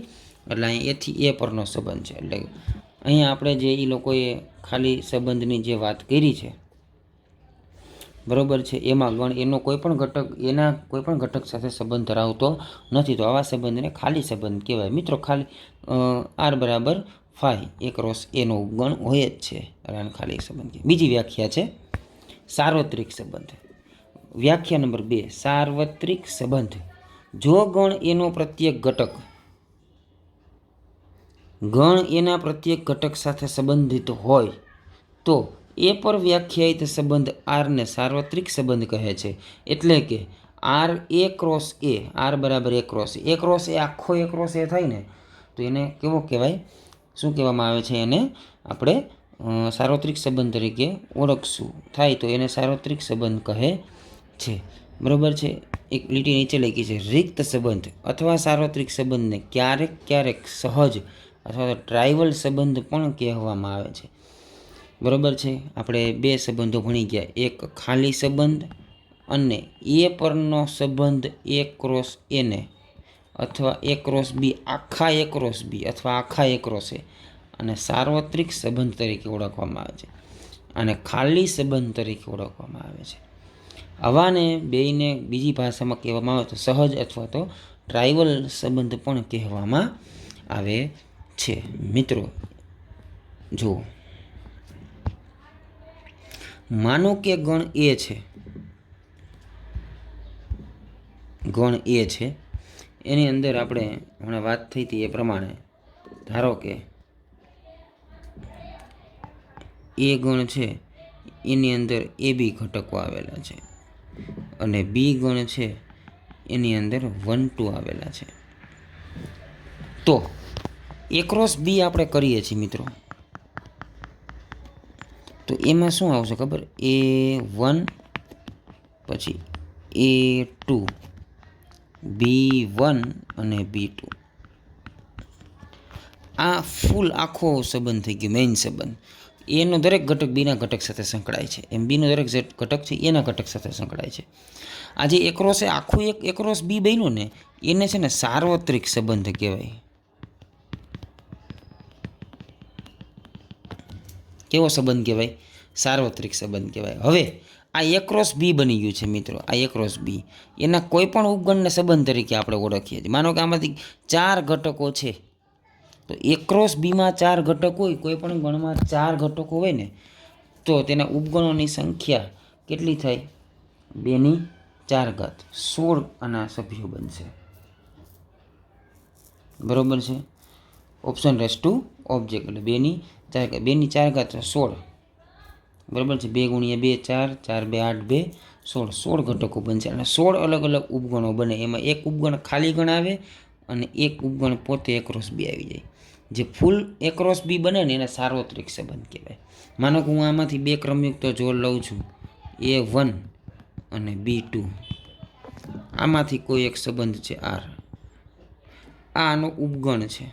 Speaker 1: એટલે અહીં એથી એ પરનો સંબંધ છે. એટલે અહીંયા આપણે જે એ લોકોએ ખાલી સંબંધની જે વાત કરી છે બરાબર છે, એમાં ગણ એનો કોઈ પણ ઘટક સાથે સંબંધ ધરાવતો નથી, તો આવા સંબંધને ખાલી સંબંધ કહેવાય. મિત્રો ખાલી આર બરાબર ફાઈ એ ક્રોસ એનો ઉપગણ હોય જ છે, આને ખાલી સંબંધ. બીજી વ્યાખ્યા છે સાર્વત્રિક સંબંધ. વ્યાખ્યા નંબર 2, સાર્વત્રિક સંબંધ. જો ગણ એનો પ્રત્યેક ઘટક એના પ્રત્યેક ઘટક સાથે સંબંધિત હોય તો એ પર વ્યાખ્યાયિત સંબંધ આરને સાર્વત્રિક સંબંધ કહે છે. એટલે કે આર એ ક્રોસ એ, આર બરાબર એ ક્રોસ એ આખો એ ક્રોસ એ થાય ને, તો એને કેવો કહેવાય, શું કહેવામાં આવે છે, એને આપણે સાર્વત્રિક સંબંધ તરીકે ઓળખશું થાય તો એને સાર્વત્રિક સંબંધ કહે છે. બરાબર છે. એક લીટી નીચે લખી છે, રિક્ત સંબંધ અથવા સાર્વત્રિક સંબંધને ક્યારેક ક્યારેક સહજ અથવા તો ટ્રાઇવલ સંબંધ પણ કહેવામાં આવે છે. બરાબર છે. આપણે 2 સંબંધો ભણી ગયા, એક ખાલી સંબંધ અને એ પરનો સંબંધ એ ક્રોસ એને અથવા એ ક્રોસ બી, આખા એ ક્રોસ બી અથવા આખા એ ક્રોસ એ, અને સાર્વત્રિક સંબંધ તરીકે ઓળખવામાં આવે છે અને ખાલી સંબંધ તરીકે ઓળખવામાં આવે છે. આવાને બેયને બીજી ભાષામાં કહેવામાં આવે તો સહજ અથવા તો ટ્રાઇવલ સંબંધ પણ કહેવામાં આવે છે. મિત્રો જુઓ, માનો કે ગણ એ છે, એની અંદર આપણે હમણાં વાત થઈ હતી એ પ્રમાણે ધારો કે એ ગણ છે એની અંદર એ બી ઘટકો આવેલા છે અને બી ગણ છે એની અંદર 1 2 આવેલા છે. તો એ ક્રોસ બી આપણે કરીએ છીએ મિત્રો, તો એમાં શું આવશે ખબર, A1 પછી A2 B1 અને B2. આ ફૂલ આખો સંબંધ થઈ ગયો, મેઇન સંબંધ. એનો દરેક ઘટક બીના ઘટક સાથે સંકળાય છે, એમ બીનો દરેક ઘટક છે એના ઘટક સાથે સંકળાય છે. આ જે એકરોસ એ આખું એક એકરોસ બી બન્યું ને, એને છે ને સાર્વત્રિક સંબંધ કહેવાય. કેવો સંબંધ કહેવાય? સાર્વત્રિક સંબંધ કહેવાય. હવે આ એ ક્રોસ બી બની ગયું છે મિત્રો, આ એ ક્રોસ બી એના કોઈ પણ ઉપગણને સંબંધ તરીકે આપણે ઓળખીએ છીએ. માનો કે આમાંથી 4 ઘટકો છે, તો એ ક્રોસ બીમાં 4 ઘટક હોય, કોઈ પણ ગણમાં 4 ઘટકો હોય ને, તો તેના ઉપગણોની સંખ્યા કેટલી થાય? 2/4, 16 આના સભ્યો બનશે. બરોબર છે. ઓપ્શન રેસ ટુ ઓબ્જેક્ટ એટલે 2/4 16. બરાબર છે. 2 × 2 4, 4 2 8 2 16, 16 ઘટકો બનશે અને 16 અલગ અલગ ઉપગણો બને. એમાં એક ઉપગણ ખાલી ગણ આવે અને એક ઉપગણ પોતે એ ક્રોસ બી આવી જાય. જે ફૂલ એ ક્રોસ બી બને ને એને સાર્વત્રિક સંબંધ કહેવાય. માનો કે હું આમાંથી 2 ક્રમયુક્ત જોડ લઉં છું, A1 અને B2. આમાંથી કોઈ એક સંબંધ છે R, આનો ઉપગણ છે.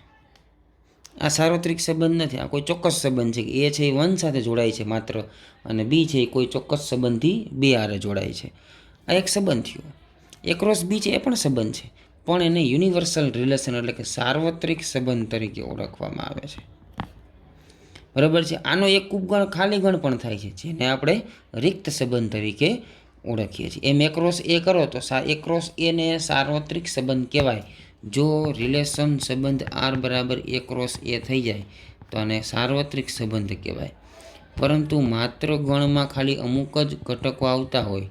Speaker 1: આ સાર્વત્રિક સંબંધ નથી, આ કોઈ ચોક્કસ સંબંધ છે કે એ છે એ 1 સાથે જોડાય છે માત્ર, અને બી છે એ કોઈ ચોક્કસ સંબંધથી 2 હારે જોડાય છે. આ એક સંબંધ થયો. એ ક્રોસ બી છે એ પણ સંબંધ છે, પણ એને યુનિવર્સલ રિલેશન એટલે કે સાર્વત્રિક સંબંધ તરીકે ઓળખવામાં આવે છે. બરાબર છે. આનો એક ઉપગણ ખાલી ગણ પણ થાય છે, જેને આપણે રિક્ત સંબંધ તરીકે ઓળખીએ છીએ. એમ એ ક્રોસ એ કરો તો એ ક્રોસ એને સાર્વત્રિક સંબંધ કહેવાય. જો રિલેશન સંબંધ આર બરાબર એ ક્રોસ એ થઈ જાય તો આને સાર્વત્રિક સંબંધ કહેવાય. પરંતુ માત્ર ગણમાં ખાલી અમુક જ ઘટકો આવતા હોય,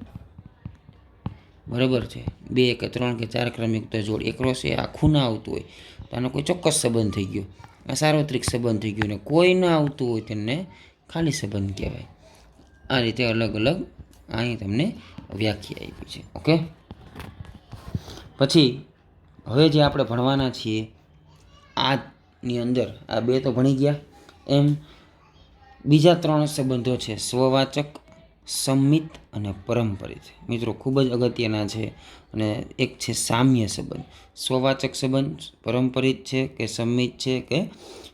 Speaker 1: બરાબર છે, 2 કે 3 કે 4 ક્રમયુક્ત જોડ એ ક્રોસ એ આખું ના આવતું હોય તો આનો કોઈ ચોક્કસ સંબંધ થઈ ગયો, આ સાર્વત્રિક સંબંધ થઈ ગયો. ને કોઈ ના આવતું હોય તેને ખાલી સંબંધ કહેવાય. આ રીતે અલગ અલગ અહીં તમને વ્યાખ્યા આપી છે. ઓકે, પછી હવે જે આપણે ભણવાના છીએ આની અંદર આ 2 તો ભણી ગયા, એમ બીજા 3 સંબંધો છે, સ્વવાચક, સંમિત અને પરંપરિત. મિત્રો ખૂબ જ અગત્યના છે. અને એક છે સામ્ય સંબંધ. સ્વવાચક સંબંધ પરંપરિત છે કે સંમિત છે કે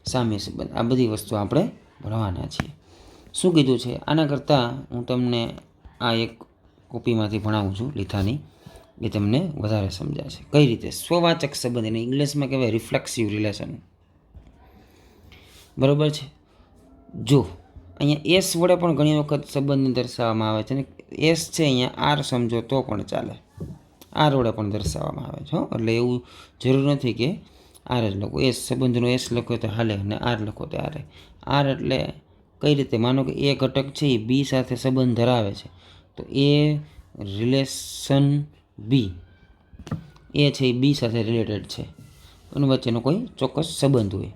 Speaker 1: સામ્ય સંબંધ, આ બધી વસ્તુ આપણે ભણવાના છીએ. શું કીધું છે આના કરતાં હું તમને આ એક કોપીમાંથી ભણાવું છું લીથાની, એ તમને વધારે સમજાશે. કઈ રીતે? સ્વવાચક સંબંધ, એને ઇંગ્લિશમાં કહેવાય રિફ્લેક્સિવ રિલેશન. બરાબર છે. જો અહીંયા એસ વડે પણ ઘણી વખત સંબંધને દર્શાવવામાં આવે છે ને એસ છે અહીંયા આર સમજો તો પણ ચાલે, આર વડે પણ દર્શાવવામાં આવે છે. એટલે એવું જરૂર નથી કે આર જ લખો. એસ સંબંધનો એસ લખો તો હાલે અને આર લખો તો હાલે. આર એટલે કઈ રીતે? માનો કે એ ઘટક છે એ બી સાથે સંબંધ ધરાવે છે, તો એ રિલેશન બી, એ છે એ બી સાથે રિલેટેડ છે, એની વચ્ચેનો કોઈ ચોક્કસ સંબંધ હોય.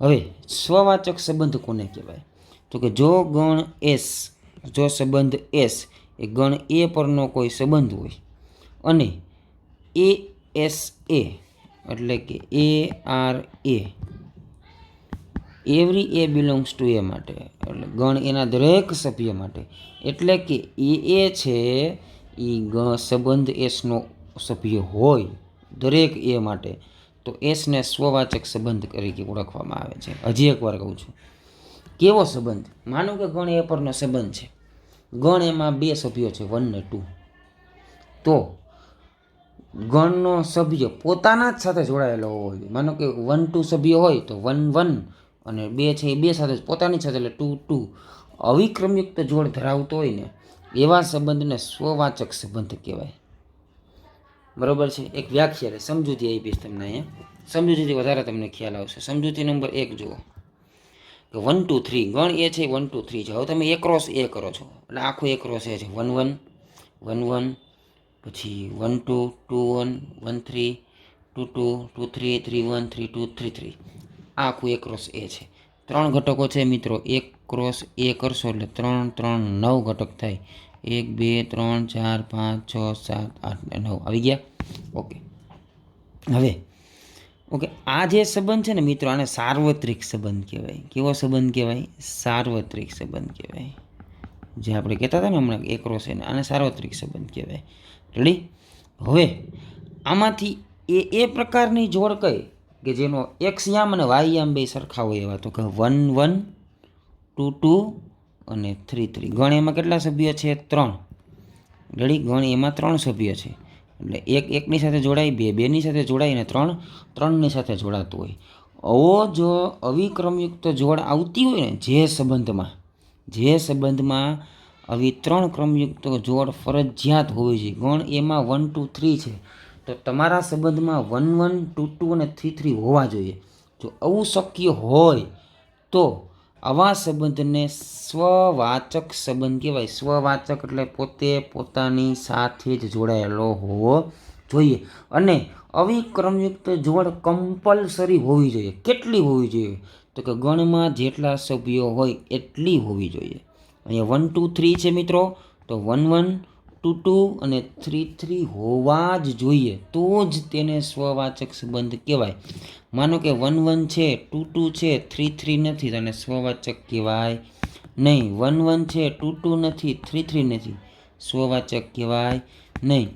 Speaker 1: હવે સ્વવાચક સંબંધ કોને કહેવાય? તો કે જો ગણ એસ, જો સંબંધ એસ એ ગણ એ પરનો કોઈ સંબંધ હોય અને એ એસ એ એટલે કે A R A every A belongs to A માટે, એટલે ગણ એના દરેક સભ્ય માટે, એટલે કે એ છે એ સંબંધ એસનો સભ્ય હોય દરેક એ માટે, તો એસને સ્વવાચક સંબંધ તરીકે ઓળખવામાં આવે છે. હજી એકવાર કહું છું, કેવો સંબંધ? માનો કે ગણ એ પરનો સંબંધ છે, ગણ એમાં બે સભ્યો છે 1 ને 2, તો ગણનો સભ્ય પોતાના જ સાથે જોડાયેલો હોવો જોઈએ. માનો કે 1 2 સભ્ય હોય તો 1 1 અને 2 છે એ બે સાથે પોતાની સાથે, એટલે 2 2 અવિક્રમયુક્ત જોડ ધરાવતો હોય ને એવા સંબંધને સ્વવાચક સંબંધ કહેવાય. બરોબર છે? એક વ્યાખ્યા સમજૂતી આપીશ તમને અહીંયા, સમજૂતીથી વધારે તમને ખ્યાલ આવશે. સમજૂતી નંબર 1 જુઓ કે 1 2 3 ગણ એ છે 1 2 3 છે. હવે તમે એ ક્રોસ એ કરો છો એટલે આખું એ ક્રોસ એ છે 1 1 1 1, પછી 1 2 2 1 1 3 2 2 2 3 3 1 3 2 3 3, આ આખું એ ક્રોસ એ છે. 3 ઘટકો છે મિત્રો, એક ક્રોસ એ કરશો એટલે 3 3 9 ઘટક થાય. 1 2 3 4 5 6 7 8 ને 9 આવી ગયા. ઓકે, હવે ઓકે, આ જે સંબંધ છે ને મિત્રો, આને સાર્વત્રિક સંબંધ કહેવાય. કેવો સંબંધ કહેવાય? સાર્વત્રિક સંબંધ કહેવાય. જે આપણે કહેતા હતા ને હમણાં એક ક્રોસ એને, આને સાર્વત્રિક સંબંધ કહેવાય. રેડી? હવે આમાંથી એ પ્રકારની જોડ કઈ કે જેનો એક્સ યામ અને વાય યામ બે સરખા હોય એવા? તો કે 1 1 2 2 અને 3 3. ગણ એમાં કેટલા સભ્ય છે? 3. રેડી? ગણ એમાં 3 સભ્ય છે, એટલે એક એકની સાથે જોડાય, બે બેની સાથે જોડાય ને 3 3ની સાથે જોડાતું હોય. આવો જો અવિક્રમયુક્ત જોડ આવતી હોય ને જે સંબંધમાં આવી 3 ક્રમયુક્ત જોડ ફરજિયાત હોવી જોઈએ. ગણ એમાં 1 2 3 છે તો તમારા સંબંધમાં 1 1 2 2 અને 3 3 હોવા જોઈએ. જો આવું શક્ય હોય તો આવા સંબંધને સ્વવાચક સંબંધ કહેવાય. સ્વવાચક એટલે પોતે પોતાની સાથે જ જોડાયેલો હોવો જોઈએ. અને અવિક્રમયુક્ત જોડ કમ્પલસરી હોવી જોઈએ. કેટલી હોવી જોઈએ? તો કે ગણમાં જેટલા સભ્યો હોય એટલી હોવી જોઈએ. અહીંયા 1 2 3 છે મિત્રો, તો 1 1 2 2 અને 3 3 હોવા જ જોઈએ, તો જ તેને સ્વવાચક સંબંધ કહેવાય. માનો કે 1 1 છે 2 2 છે 3 3 નથી, તો એને સ્વવાચક કહેવાય નહીં. 1 1 છે 2 2 નથી 3 3 નથી, સ્વવાચક કહેવાય નહીં.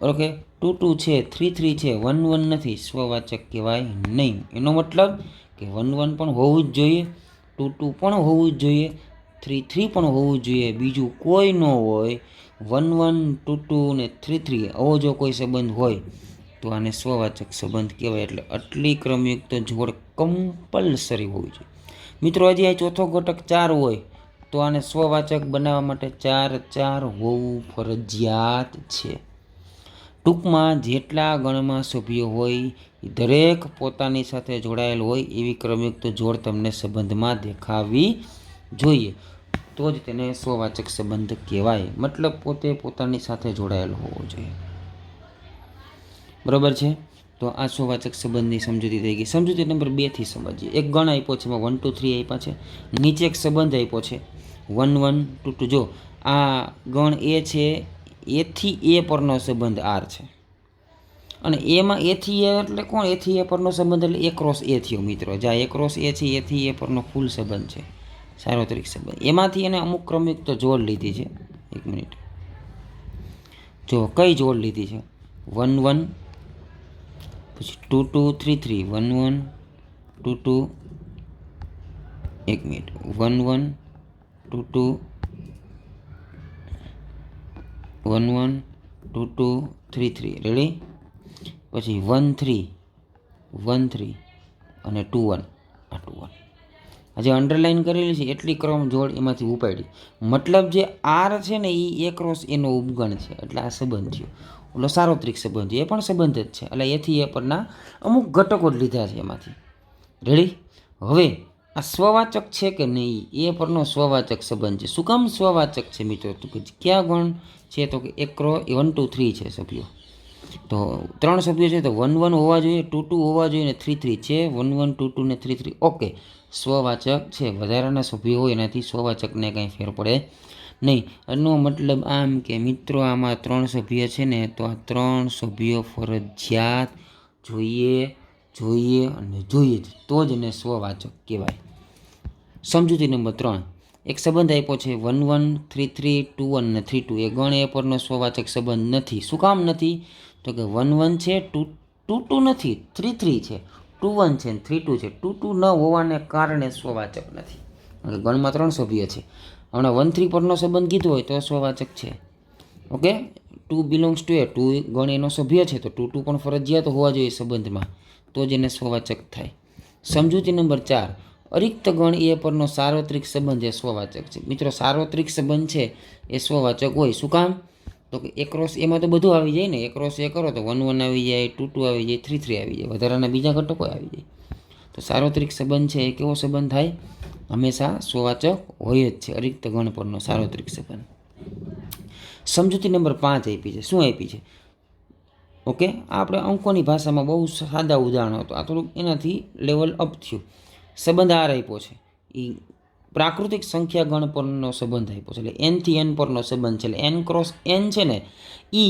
Speaker 1: ઓકે, 2 2 છે 3 3 છે 1 1 નથી, સ્વવાચક કહેવાય નહીં. એનો મતલબ કે 1 1 પણ હોવું જ જોઈએ, 2 2 પણ હોવું જ જોઈએ, 3 3 પણ હોવું જોઈએ, બીજું કોઈ ન હોય. 1 1 2 2 ને 3 3 આવો જો કોઈ સંબંધ હોય તો આને સ્વવાચક સંબંધ કહેવાય. એટલે આટલી ક્રમયુક્ત જોડ કમ્પલસરી હોવી જોઈએ. મિત્રો હજી આ ચોથો ઘટક 4 હોય તો આને સ્વવાચક બનાવવા માટે 4 4 હોવું ફરજિયાત છે. ટૂંકમાં જેટલા ગણમાં સભ્યો હોય દરેક પોતાની સાથે જોડાયેલ હોય એવી ક્રમયુક્ત જોડ તમને સંબંધમાં દેખાવી જોઈએ, તો જ તેને સ્વવાચક સંબંધ કહેવાય. મતલબ પોતે પોતાની સાથે જોડાયેલો હોવો જોઈએ. બરાબર છે? તો આ સ્વવાચક સંબંધની સમજૂતી થઈ ગઈ. સમજૂતી નંબર 2 થી સમજીએ. એક ગણ આપ્યો છે, એમાં 1 2 3 આપ્યા છે, નીચે એક સંબંધ આપ્યો છે 1 1 2 2. જો આ ગણ એ છે, એથી એ પરનો સંબંધ આર છે, અને એમાં એથી એ એટલે કોણ? એથી એ પરનો સંબંધ એટલે એ ક્રોસ એ થયો મિત્રો. જ્યાં એ ક્રોસ એ છે એથી એ પરનો ફૂલ સંબંધ છે, સાર્વત્રિક સંબંધ. એમાંથી એને અમુક ક્રમયુક્ત જોડ લીધી છે. એક મિનિટ, જો કઈ જોડ લીધી છે? 1 1 પછી 2 2 3 3, 1 1 2 2, એક મિનિટ, 1 1 2 2, 1 1 2 2 3 3. રેડી? પછી 1 3 1 3 અને 2 1, આ 2 1. આ જે અંડરલાઇન કરેલી છે એટલી ક્રમ જોડ એમાંથી ઉપાડી, મતલબ જે આર છે ને એ એ ક્રોસ એનો ઉપગણ છે, એટલે આ સંબંધ થયો. ઓલો સાર્વત્રિક સંબંધ એ પણ સંબંધ જ છે, એટલે એથી એ પરના અમુક ઘટકો જ લીધા છે એમાંથી. રેડી. હવે આ સ્વવાચક છે કે નહીં એ પરનો સ્વવાચક સંબંધ છે. શું કામ સ્વવાચક છે મિત્રો? તો કે કયા ગણ છે? તો કે 1 2 3 છે સભ્યો. તો 3 સભ્યો છે તો 1 1 હોવા જોઈએ, 2 2 હોવા જોઈએ, ને 3 3 છે. 1 1 2 2 ને 3 3 ઓકે, સ્વવાચક છે. વધારાના સભ્યો હોય એનાથી સ્વવાચકને કાંઈ ફેર પડે નહીં. એનો મતલબ આમ કે મિત્રો આમાં 3 સભ્ય છે ને, તો આ 3 સભ્યો ફરજિયાત જોઈએ અને જોઈએ જ, તો જ એને સ્વવાચક કહેવાય. સમજૂતી નંબર 3, એક સંબંધ આપ્યો છે 1 1 3 3 2 1 ને 3 2. એ ગણ એ પરનો સ્વવાચક સંબંધ નથી. શું કામ નથી? તો કે 1 1 છે, 2 2 નથી, 3 3 છે, 2 1 છે, 3 2 છે. 2 2 ન હોવાને કારણે સ્વવાચક નથી. ગણમાં 3 સભ્ય છે. હમણાં 1 3 પરનો સંબંધ કીધો હોય તો સ્વવાચક છે. ઓકે, 2 બિલોંગ્સ ટુ એ, 2 ગણ એનો સભ્ય છે તો 2 2 પણ ફરજિયાત હોવા જોઈએ સંબંધમાં, તો જ એને સ્વવાચક થાય. સમજૂતી નંબર 4, અરિક્ત ગણ એ પરનો સાર્વત્રિક સંબંધ એ સ્વવાચક છે. મિત્રો સાર્વત્રિક સંબંધ છે એ સ્વવાચક હોય. શું કામ? તો કે એક ક્રોસ એમાં તો બધું આવી જાય ને. એક ક્રોસ એ કરો તો 1 1 આવી જાય, 2 2 આવી જાય, 3 3 આવી જાય, વધારાના બીજા ઘટકો આવી જાય. તો સાર્વત્રિક સંબંધ છે એ કેવો સંબંધ થાય? હંમેશા સ્વવાચક હોય જ છે. અરિક્ત ગણ પરનો સાર્વત્રિક સંબંધ. સમજૂતી નંબર 5 આપી છે. શું આપી છે? ઓકે, આપણે અંકોની ભાષામાં બહુ સાદા ઉદાહરણો હતો, આ થોડુંક એનાથી લેવલ અપ થયું. સંબંધ આર આપ્યો છે, એ પ્રાકૃતિક સંખ્યા ગણ પરનો સંબંધ આપ્યો છે, એટલે n થી n પરનો સંબંધ છે, એટલે n ક્રોસ n છે ને એ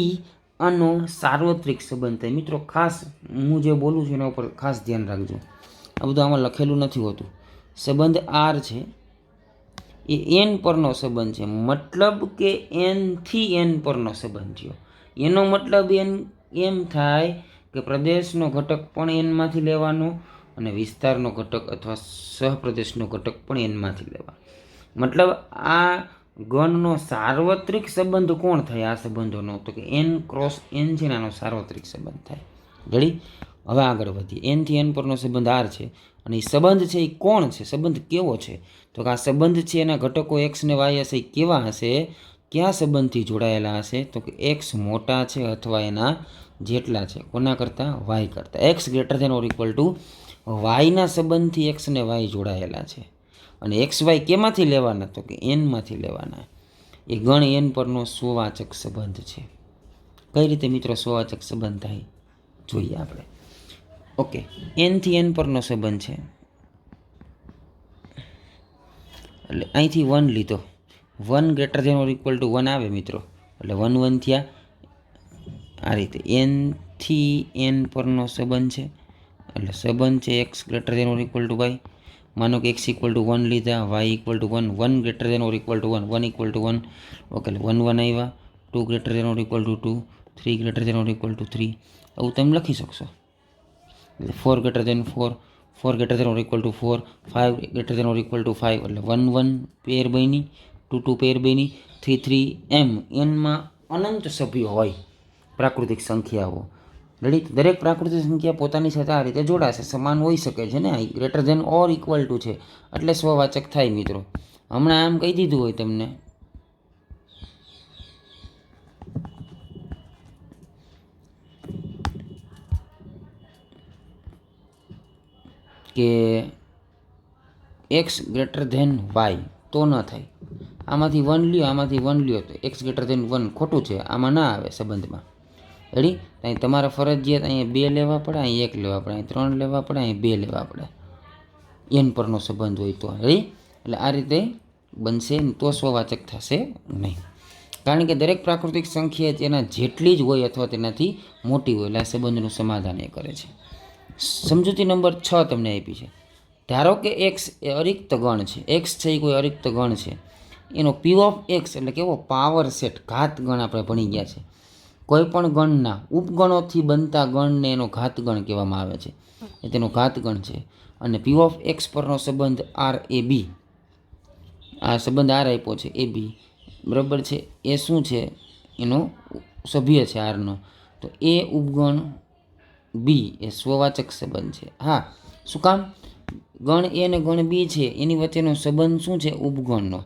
Speaker 1: આનો સાર્વત્રિક સંબંધ થાય. મિત્રો ખાસ હું જે બોલું છું એના ઉપર ખાસ ધ્યાન રાખજો. આ બધું આમાં લખેલું નથી હોતું. સંબંધ આર છે એ n પરનો સંબંધ છે, મતલબ કે n થી n પરનો સંબંધ થયો. એનો મતલબ એમ થાય કે પ્રદેશનો ઘટક પણ એનમાંથી લેવાનો અને વિસ્તારનો ઘટક અથવા સહપ્રદેશનો ઘટક પણ એનમાંથી લેવાનો. મતલબ આ ગણનો સાર્વત્રિક સંબંધ કોણ થાય? આ સંબંધોનો તો કે n ક્રોસ n છે ને આનો સાર્વત્રિક સંબંધ થાય. રેડી. હવે આગળ વધીએ. n થી n પરનો સંબંધ આર છે અને એ સંબંધ છે એ કોણ છે? સંબંધ કેવો છે? તો કે આ સંબંધ છે એના ઘટકો x ને y હશે. કેવા હશે? કયા સંબંધથી જોડાયેલા હશે? તો કે x મોટા છે અથવા એના જેટલા છે. કોના કરતાં? y કરતાં. x greater than or equal to વાયના સંબંધથી x ને y જોડાયેલા છે. અને એક્સ વાય કેમાંથી લેવાના? તો કે એનમાંથી લેવાના. એ ગણ એન પરનો સ્વવાચક સંબંધ છે. કઈ રીતે મિત્રો સ્વવાચક સંબંધ થાય જોઈએ આપણે. ઓકે, એન થી એન પરનો સંબંધ છે, એટલે અહીંથી 1 લીધો. 1 greater than or equal to 1 આવે મિત્રો, એટલે 1 1 થયા. આ રીતે એન થી એન પરનો સંબંધ છે, એટલે સંબંધ છે x greater than or equal to y. માનો કે એક્સ ઇક્વલ ટુ 1 લીધા, y equal to 1, 1 greater than or equal to 1, 1 equal to 1. Okay, એટલે 1 1 આવ્યા. 2 greater than or equal to 2, 3 greater than or equal to 3. આવું તમે લખી શકશો. 4 greater than 4, 4 greater than or equal to 4, 5 greater than or equal two 5. એટલે 1 1 પેર બની, 2 2 પેર બની, 3 3 એમ. એનમાં અનંત સભ્યો હોય પ્રાકૃતિક સંખ્યાઓ. રેડી. દરેક પ્રાકૃતિક સંખ્યા પોતાની સાથે આ રીતે જોડાશે, સમાન હોઈ શકે છે ને. Greater than or equal to છે એટલે સ્વવાચક થાય મિત્રો. હમણાં આમ કહી દીધું હોય તમને કે એક્સ ગ્રેટર ધેન વાય તો ન થાય. આમાંથી 1 લ્યો, આમાંથી 1 લ્યો તો એક્સ ગ્રેટર ધેન 1 ખોટું છે, આમાં ના આવે સંબંધમાં. રેડી. અહીં તમારે ફરજિયાત અહીંયા 2 લેવા પડે, અહીં 1 લેવા પડે, અહીં 3 લેવા પડે, અહીં 2 લેવા પડે. એન પરનો સંબંધ હોય તો. રેડી. એટલે આ રીતે બનશે તો સ્વવાચક થશે નહીં. કારણ કે દરેક પ્રાકૃતિક સંખ્યા તેના જેટલી જ હોય અથવા તેનાથી મોટી હોય, એટલે આ સંબંધનું સમાધાન એ કરે છે. સમજૂતી નંબર 6 તમને આપી છે. ધારો કે એક્સ એ અરિક્ત ગણ છે. એક્સ છે એ કોઈ અરિક્ત ગણ છે. એનો પી ઓફ એક્સ એટલે કેવો? પાવર સેટ, ઘાત ગણ આપણે ભણી ગયા છે. કોઈ પણ ગણના ઉપગણોથી બનતા ગણને એનો ઘાત ગણ કહેવામાં આવે છે. એ તેનો ઘાત ગણ છે. અને પી ઓફ એક્સ પરનો સંબંધ આર એ બી, આ સંબંધ આર આપ્યો છે એ બી, બરાબર છે. એ શું છે? એનો સભ્ય છે આરનો. તો એ ઉપગણ બી એ સ્વવાચક સંબંધ છે. હા, શું કામ? ગણ એ અને ગણ બી છે એની વચ્ચેનો સંબંધ શું છે? ઉપગણનો.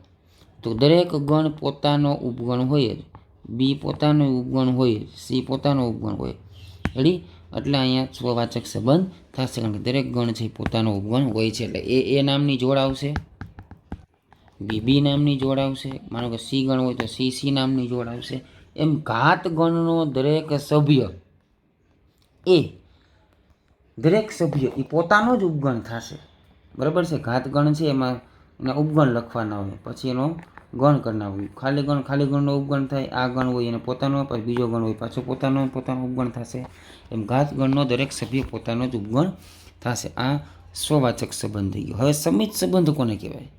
Speaker 1: તો દરેક ગણ પોતાનો ઉપગણ હોય જ, બી પોતાનો ઉપગણ હોય જ, સી પોતાનો ઉપગણ હોય. રેડી? એટલે અહીંયા સ્વવાચક સંબંધ થશે, કારણ કે દરેક ગણ છે પોતાનો ઉપગણ હોય છે. એટલે એ નામની જોડ આવશે, બી નામની જોડ આવશે. માનો કે સી ગણ હોય તો સી નામની જોડ આવશે. એમ ઘાત ગણનો દરેક સભ્ય એ પોતાનો જ ઉપગણ થશે. બરાબર છે? ઘાત ગણ છે એમાં એના ઉપગણ લખવાના હોય, પછી એનો ગણ કરના હોય. ખાલી ગણનો ઉપગણ થાય, આ ગણ હોય એને પોતાનો, પછી બીજો ગણ હોય પાછો પોતાનો ઉપગણ થશે. એમ ઘાત ગણનો દરેક સભ્ય પોતાનો જ ઉપગણ થશે. આ સ્વવાચક સંબંધ થઈ ગયો. હવે સમિત સંબંધ કોને કહેવાય?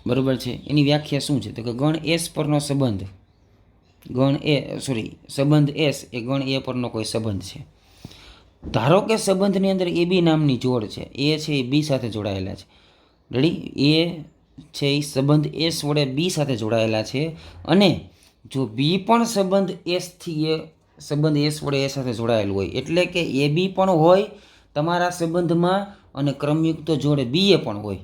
Speaker 1: બરાબર છે? એની વ્યાખ્યા શું છે? તો કે ગણ એસ પરનો સંબંધ, સંબંધ એસ એ ગણ એ પરનો કોઈ સંબંધ છે. ધારો કે સંબંધની અંદર એ બી નામની જોડ છે, એ છે એ બી સાથે જોડાયેલા છે. રેડી? એ છે એ સંબંધ એસ વડે બી સાથે જોડાયેલા છે, અને જો બી પણ સંબંધ એસ વડે એ સાથે જોડાયેલું હોય, એટલે કે એ બી પણ હોય તમારા સંબંધમાં અને ક્રમયુક્ત જોડ બી એ પણ હોય,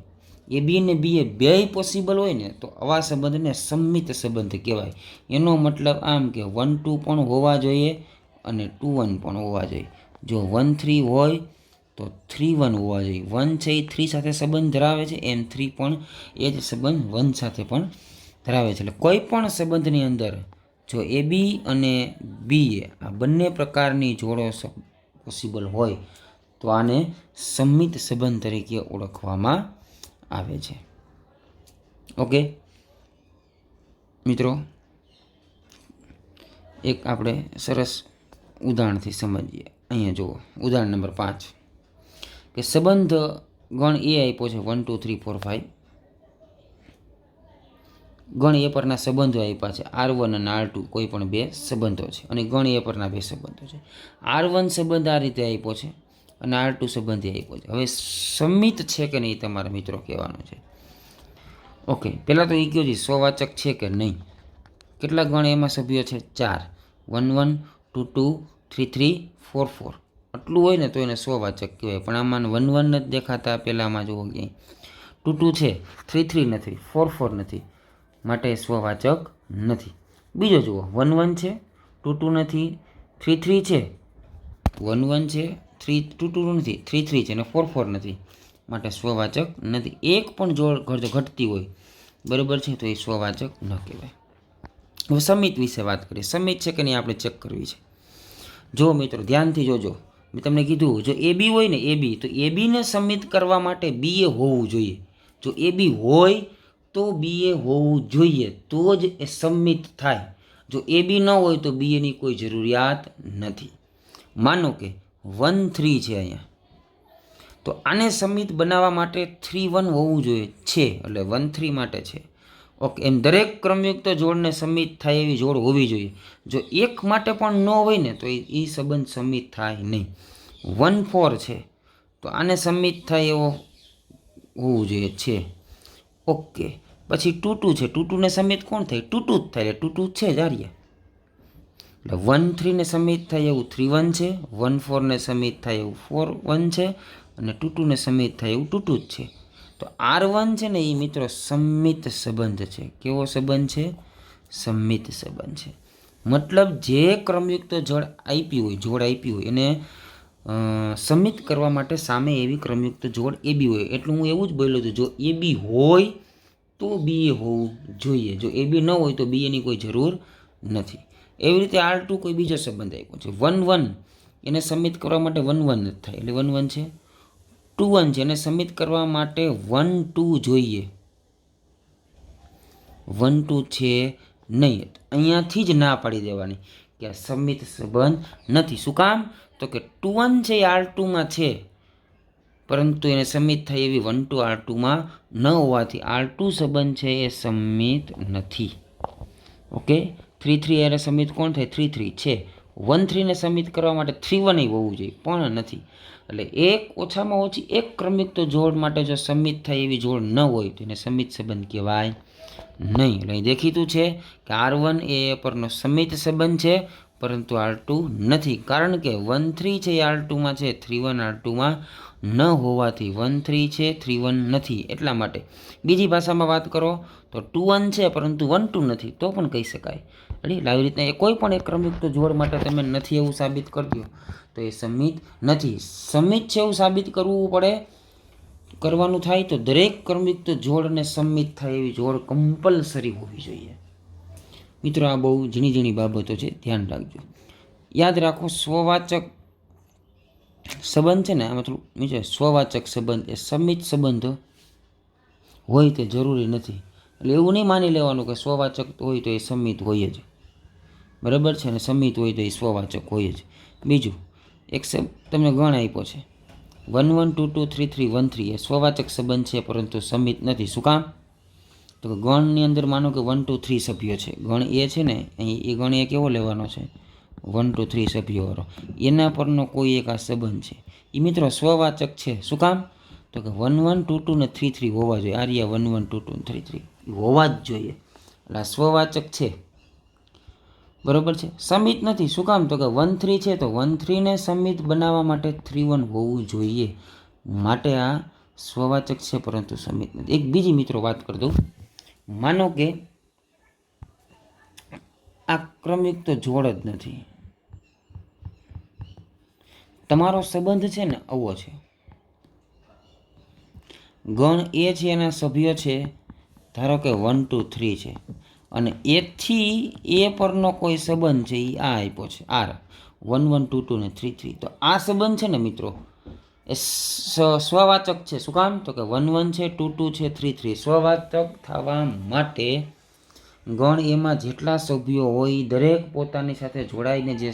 Speaker 1: એ બી ને બી એ બેય પોસિબલ હોય ને, તો આવા સંબંધને સમિત સંબંધ કહેવાય. એનો મતલબ આમ કે 1-2 પણ હોવા જોઈએ અને 2-1 પણ હોવા જોઈએ. જો 1-3 હોય તો 3-1 હોવા જોઈએ. 1 છે એ 3 સાથે સંબંધ ધરાવે છે, એમ 3 પણ એ જ સંબંધ 1 સાથે પણ ધરાવે છે. એટલે કોઈ પણ સંબંધની અંદર જો એ બી અને બી એ આ બંને પ્રકારની જોડો પોસિબલ હોય તો આને સમિત સંબંધ તરીકે ઓળખવામાં આવે છે. ઓકે મિત્રો, એક આપણે સરસ ઉદાહરણથી સમજીએ. અહીંયા જુઓ, ઉદાહરણ નંબર 5 કે સંબંધ ગણ એ આપ્યો છે 1 2 3 4 5. ગણ એ પરના સંબંધો આપ્યા છે R1 અને R2, કોઈ પણ બે સંબંધો છે, અને ગણ એ પરના બે સંબંધો છે. R1 સંબંધ આ રીતે આપ્યો છે અને R2 સંબંધ આપ્યો છે. હવે સમિત છે કે નહીં તમારા મિત્રો કહેવાનું છે. ઓકે, પહેલાં તો એ કહ્યું છે સ્વવાચક છે કે નહીં. કેટલા ગણ એમાં સભ્યો છે? 4. 1 1 2 2 3 3 4 4. આટલું હોય ને તો એને સ્વવાચક કહેવાય. પણ આમાં 1 1 નથી દેખાતા. પહેલાંમાં જુઓ ક્યાંય 2 2 છે, 3 3 નથી, 4 4 નથી, માટે સ્વવાચક નથી. બીજો જુઓ, 1 1 છે, 2 2 નથી, 3 3 છે, 1 1 છે, 2 2 નથી, 3 3 છે, અને 4 4 નથી, માટે સ્વવાચક નથી. એક પણ જોડ ઘટતી હોય, બરાબર છે, તો એ સ્વવાચક ન કહેવાય. હવે સમિત વિશે વાત કરીએ. સમિત છે કે નહીં આપણે ચેક કરવી છે. જો મિત્રો ધ્યાનથી જોજો, મેં તમને કીધું જો એ બી હોય ને, એ બી, તો એ બીને સમિત કરવા માટે બી એ હોવું જોઈએ. જો એ બી હોય તો બી એ હોવું જોઈએ, તો જ એ સમિત થાય. જો એ બી ન હોય તો બી એની કોઈ જરૂરિયાત નથી. માનો કે 1 3 છે અહીંયા, તો આને સમિત બનાવવા માટે 3 1 હોવું જોઈએ છે, એટલે 1 3 માટે છે. ઓકે, એમ દરેક ક્રમયુક્ત જોડને સમિત થાય એવી જોડ હોવી જોઈએ. જો એક માટે પણ ન હોય ને તો એ સંબંધ સમિત થાય નહીં. 1 4 છે તો આને સમિત થાય એવો હોવું જોઈએ છે. ઓકે, પછી 2 2 છે, 2 2 ને સમિત કોણ થાય? 2 2 જ થાય, એટલે 2 2 છે જ આર્યા. એટલે 1 3 ને સમિત થાય એવું 3 1 છે, 1 4 ને સમિત થાય એવું 4 1 છે, અને 2 2 ને સમિત થાય એવું 2 2 જ છે. તો R1 છે ને એ મિત્રો સમિત સંબંધ છે. કેવો સંબંધ છે? સમિત સંબંધ છે. મતલબ જે ક્રમયુક્ત જોડ આપી હોય એને સમિત કરવા માટે સામે એવી ક્રમયુક્ત જોડ એ બી હોય. એટલું હું એવું જ બોલ્યો હતું, જો એ બી હોય તો બી એ હોવું જોઈએ. જો એ બી ન હોય તો બી એની કોઈ જરૂર નથી. એવી રીતે R2 કોઈ બીજો સંબંધ આપ્યો છે 1 1, એને સમિત કરવા માટે 1 1 નથી થાય, એટલે 1 1 છે. 2 1 છે, એને સમિત કરવા માટે 1 2 જોઈએ, 1 2 છે નહીં. અહીંયાથી જ ના પાડી દેવાની કે આ સમિત સંબંધ નથી. શું કામ? તો કે 2 1 છે એ R2માં છે, પરંતુ એને સમિત થાય એવી 1 2 R2માં ન હોવાથી R2 સંબંધ છે એ સમિત નથી. ઓકે, 3 3 એને સમિત કોણ થાય? 3 3 છે. 1 3 ને સમિત કરવા માટે 3 1 હોવું જોઈએ, પણ નથી. એટલે એક ઓછામાં ઓછી એક ક્રમિક તો જોડ માટે જો સમિત થાય એવી જોડ ન હોય તો એને સમિત સંબંધ કહેવાય નહીં. એટલે અહીં દેખીતું છે કે R1 એ પરનો સમિત સંબંધ છે, પરંતુ R2 નથી, કારણ કે 1 3 છે એ R2માં છે, 3 1 R2માં ન હોવાથી 1 3 છે 3 1 નથી, એટલા માટે. બીજી ભાષામાં વાત કરો તો 2 1 છે પરંતુ 1 2 નથી, તો પણ કહી શકાય. રેડી? આવી રીતના એ કોઈ પણ એક ક્રમયુક્ત જોડ માટે તમે નથી એવું સાબિત કરી દો તો એ સમિત નથી. સમિત છે એવું સાબિત કરવાનું થાય તો દરેક ક્રમયુક્ત જોડ અને સમિત થાય એવી જોડ કમ્પલસરી હોવી જોઈએ. મિત્રો, આ બહુ ઝીણી ઝીણી બાબતો છે, ધ્યાન રાખજો. યાદ રાખો, સ્વવાચક સંબંધ છે ને, આમાં થોડું નીચે સ્વવાચક સંબંધ એ સમિત સંબંધ હોય તે જરૂરી નથી. એટલે એવું નહીં માની લેવાનું કે સ્વવાચક હોય તો એ સમિત હોય જ, બરાબર છે, અને સમિત હોય તો એ સ્વવાચક હોય જ. બીજું એક તમને ગણ આપ્યો છે 1 1 2 2 3 3 1 3, એ સ્વવાચક સંબંધ છે પરંતુ સમિત નથી. શું કામ? તો કે ગણની અંદર માનો કે 1 2 3 સભ્યો છે. ગણ એ છે ને, અહીં એ ગણ એ કેવો લેવાનો છે? 1 2 3 સભ્યોવાળો. એના પરનો કોઈ એક આ સંબંધ છે, એ મિત્રો સ્વવાચક છે. શું કામ? તો કે 1 1 2 2 ને 3 3 હોવા જોઈએ. આ રહ્યા 1 1 2 2 ને 3 3 હોવા જ જોઈએ. એટલે આ સ્વવાચક છે, બરાબર છે, સમિત નથી. શું કામ? તો કે 1 3 છે તો 1 3 ને સમિત બનાવવા માટે 3 1 હોવું જોઈએ. માટે આ સ્વવાચક છે પરંતુ સમિત નથી. એક બીજી મિત્રો વાત કરી દઉં. માનો કે આ ક્રમયુક્ત જોડ જ નથી, તમારો સંબંધ છે ને આવો છે. ગણ એ છે, એના સભ્યો છે ધારો કે 1 2 3 છે, અને એથી એ પરનો કોઈ સંબંધ છે એ આ આપ્યો છે R 1 1 2 2 ને 3 3. તો આ સંબંધ છે ને મિત્રો એ સ્વવાચક છે. શું કામ? તો કે 1 1 છે 2 2 છે 3 3. સ્વવાચક થવા માટે ગણ એમાં જેટલા સભ્યો હોય દરેક પોતાની સાથે જોડાઈને જે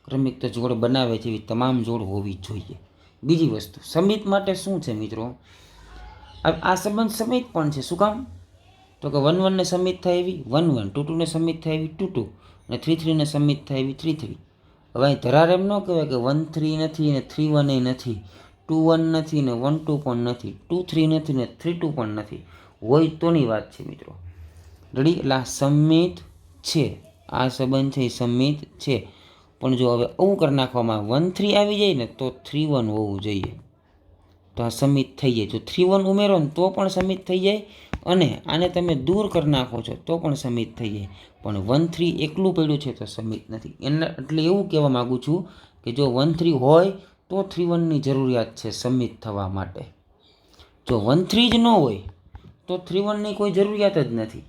Speaker 1: ક્રમયુક્ત જોડ બનાવે છે એવી તમામ જોડ હોવી જોઈએ. બીજી વસ્તુ, સમિત માટે શું છે મિત્રો? આ સંબંધ સમિત પણ છે. શું કામ? તો કે 1 1 ને સમિત થાય એવી 1 1, 2 2 ને સમિત થાય એવી 2 2, અને 3 3 ને સમિત થાય એવી 3 3. હવે અહીં ધરાર એમ ન કહેવાય કે 1 3 નથી ને 3 1 નથી, 2 1 નથી ને 1 2 પણ નથી, 2 3 નથી ને 3 2 પણ નથી. હોય તોની વાત છે મિત્રો. રેડી? એટલે આ સમિત છે, આ સંબંધ છે એ સમિત છે. પણ જો હવે આવું કરી નાખવામાં 1 3 આવી જાય ને તો 3 1 હોવું જોઈએ, તો આ સમિત થઈ જાય. જો 3 1 ઉમેરો ને તો પણ સમિત થઈ જાય, અને આને તમે દૂર કરી નાખો છો તો પણ સમિત થઈ જાય. પણ 1 3 એકલું પડ્યું છે તો સમિત નથી. એટલે એવું કહેવા માગું છું કે જો 1 3 હોય તો 3 1ની જરૂરિયાત છે સમિત થવા માટે. જો 1 3 જ ન હોય તો 3 1ની કોઈ જરૂરિયાત જ નથી.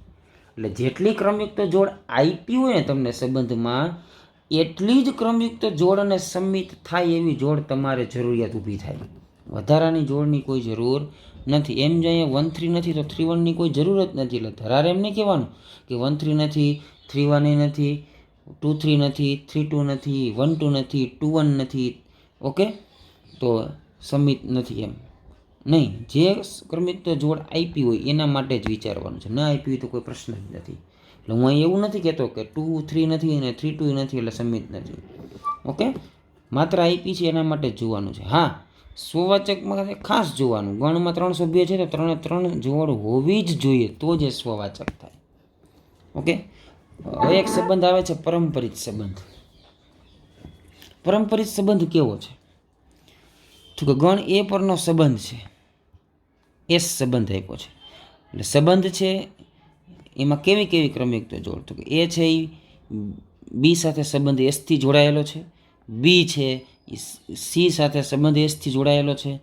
Speaker 1: એટલે જેટલી ક્રમયુક્ત જોડ આપી હોય ને તમને સંબંધમાં, એટલી જ ક્રમયુક્ત જોડ અને સમિત થાય એવી જોડ તમારે જરૂરિયાત ઊભી થાય. વધારાની જોડની કોઈ જરૂર નથી. એમ જો અહીંયા 1 3 નથી તો 3 1ની કોઈ જરૂર જ નથી. એટલે ધરાર એમ નહીં કહેવાનું કે 1 3 નથી, 3 1 નથી, 2 3 નથી, 3 2 નથી, 1 2 નથી, 2 1 નથી, ઓકે, તો સમિત નથી એમ નહીં. જે ક્રમયુક્ત જોડ આપી હોય એના માટે જ વિચારવાનું છે, ન આપી હોય તો કોઈ પ્રશ્ન જ નથી. એટલે હું અહીં એવું નથી કહેતો કે 2 3 નથી અને 3 2 નથી એટલે સમિત નથી, ઓકે. માત્ર આપી છે એના માટે જ જોવાનું છે. હા, સ્વવાચકમાં ખાસ જોવાનું, ગણમાં 3 સભ્યો છે તો 3 3 જોડ હોવી જ જોઈએ તો જ સ્વવાચક થાય, ઓકે. હવે એક સંબંધ આવે છે પરંપરિત સંબંધ. પરંપરિત સંબંધ કેવો છે? તો કે ગણ એ પરનો સંબંધ છે, એસ સંબંધ આપ્યો છે. એટલે સંબંધ છે એમાં કેવી કેવી ક્રમયુક્ત જોડ? તો કે એ છે એ બી સાથે સંબંધ એસથી જોડાયેલો છે, બી છે સી સાથે સંબંધ એસથી જોડાયેલો છે.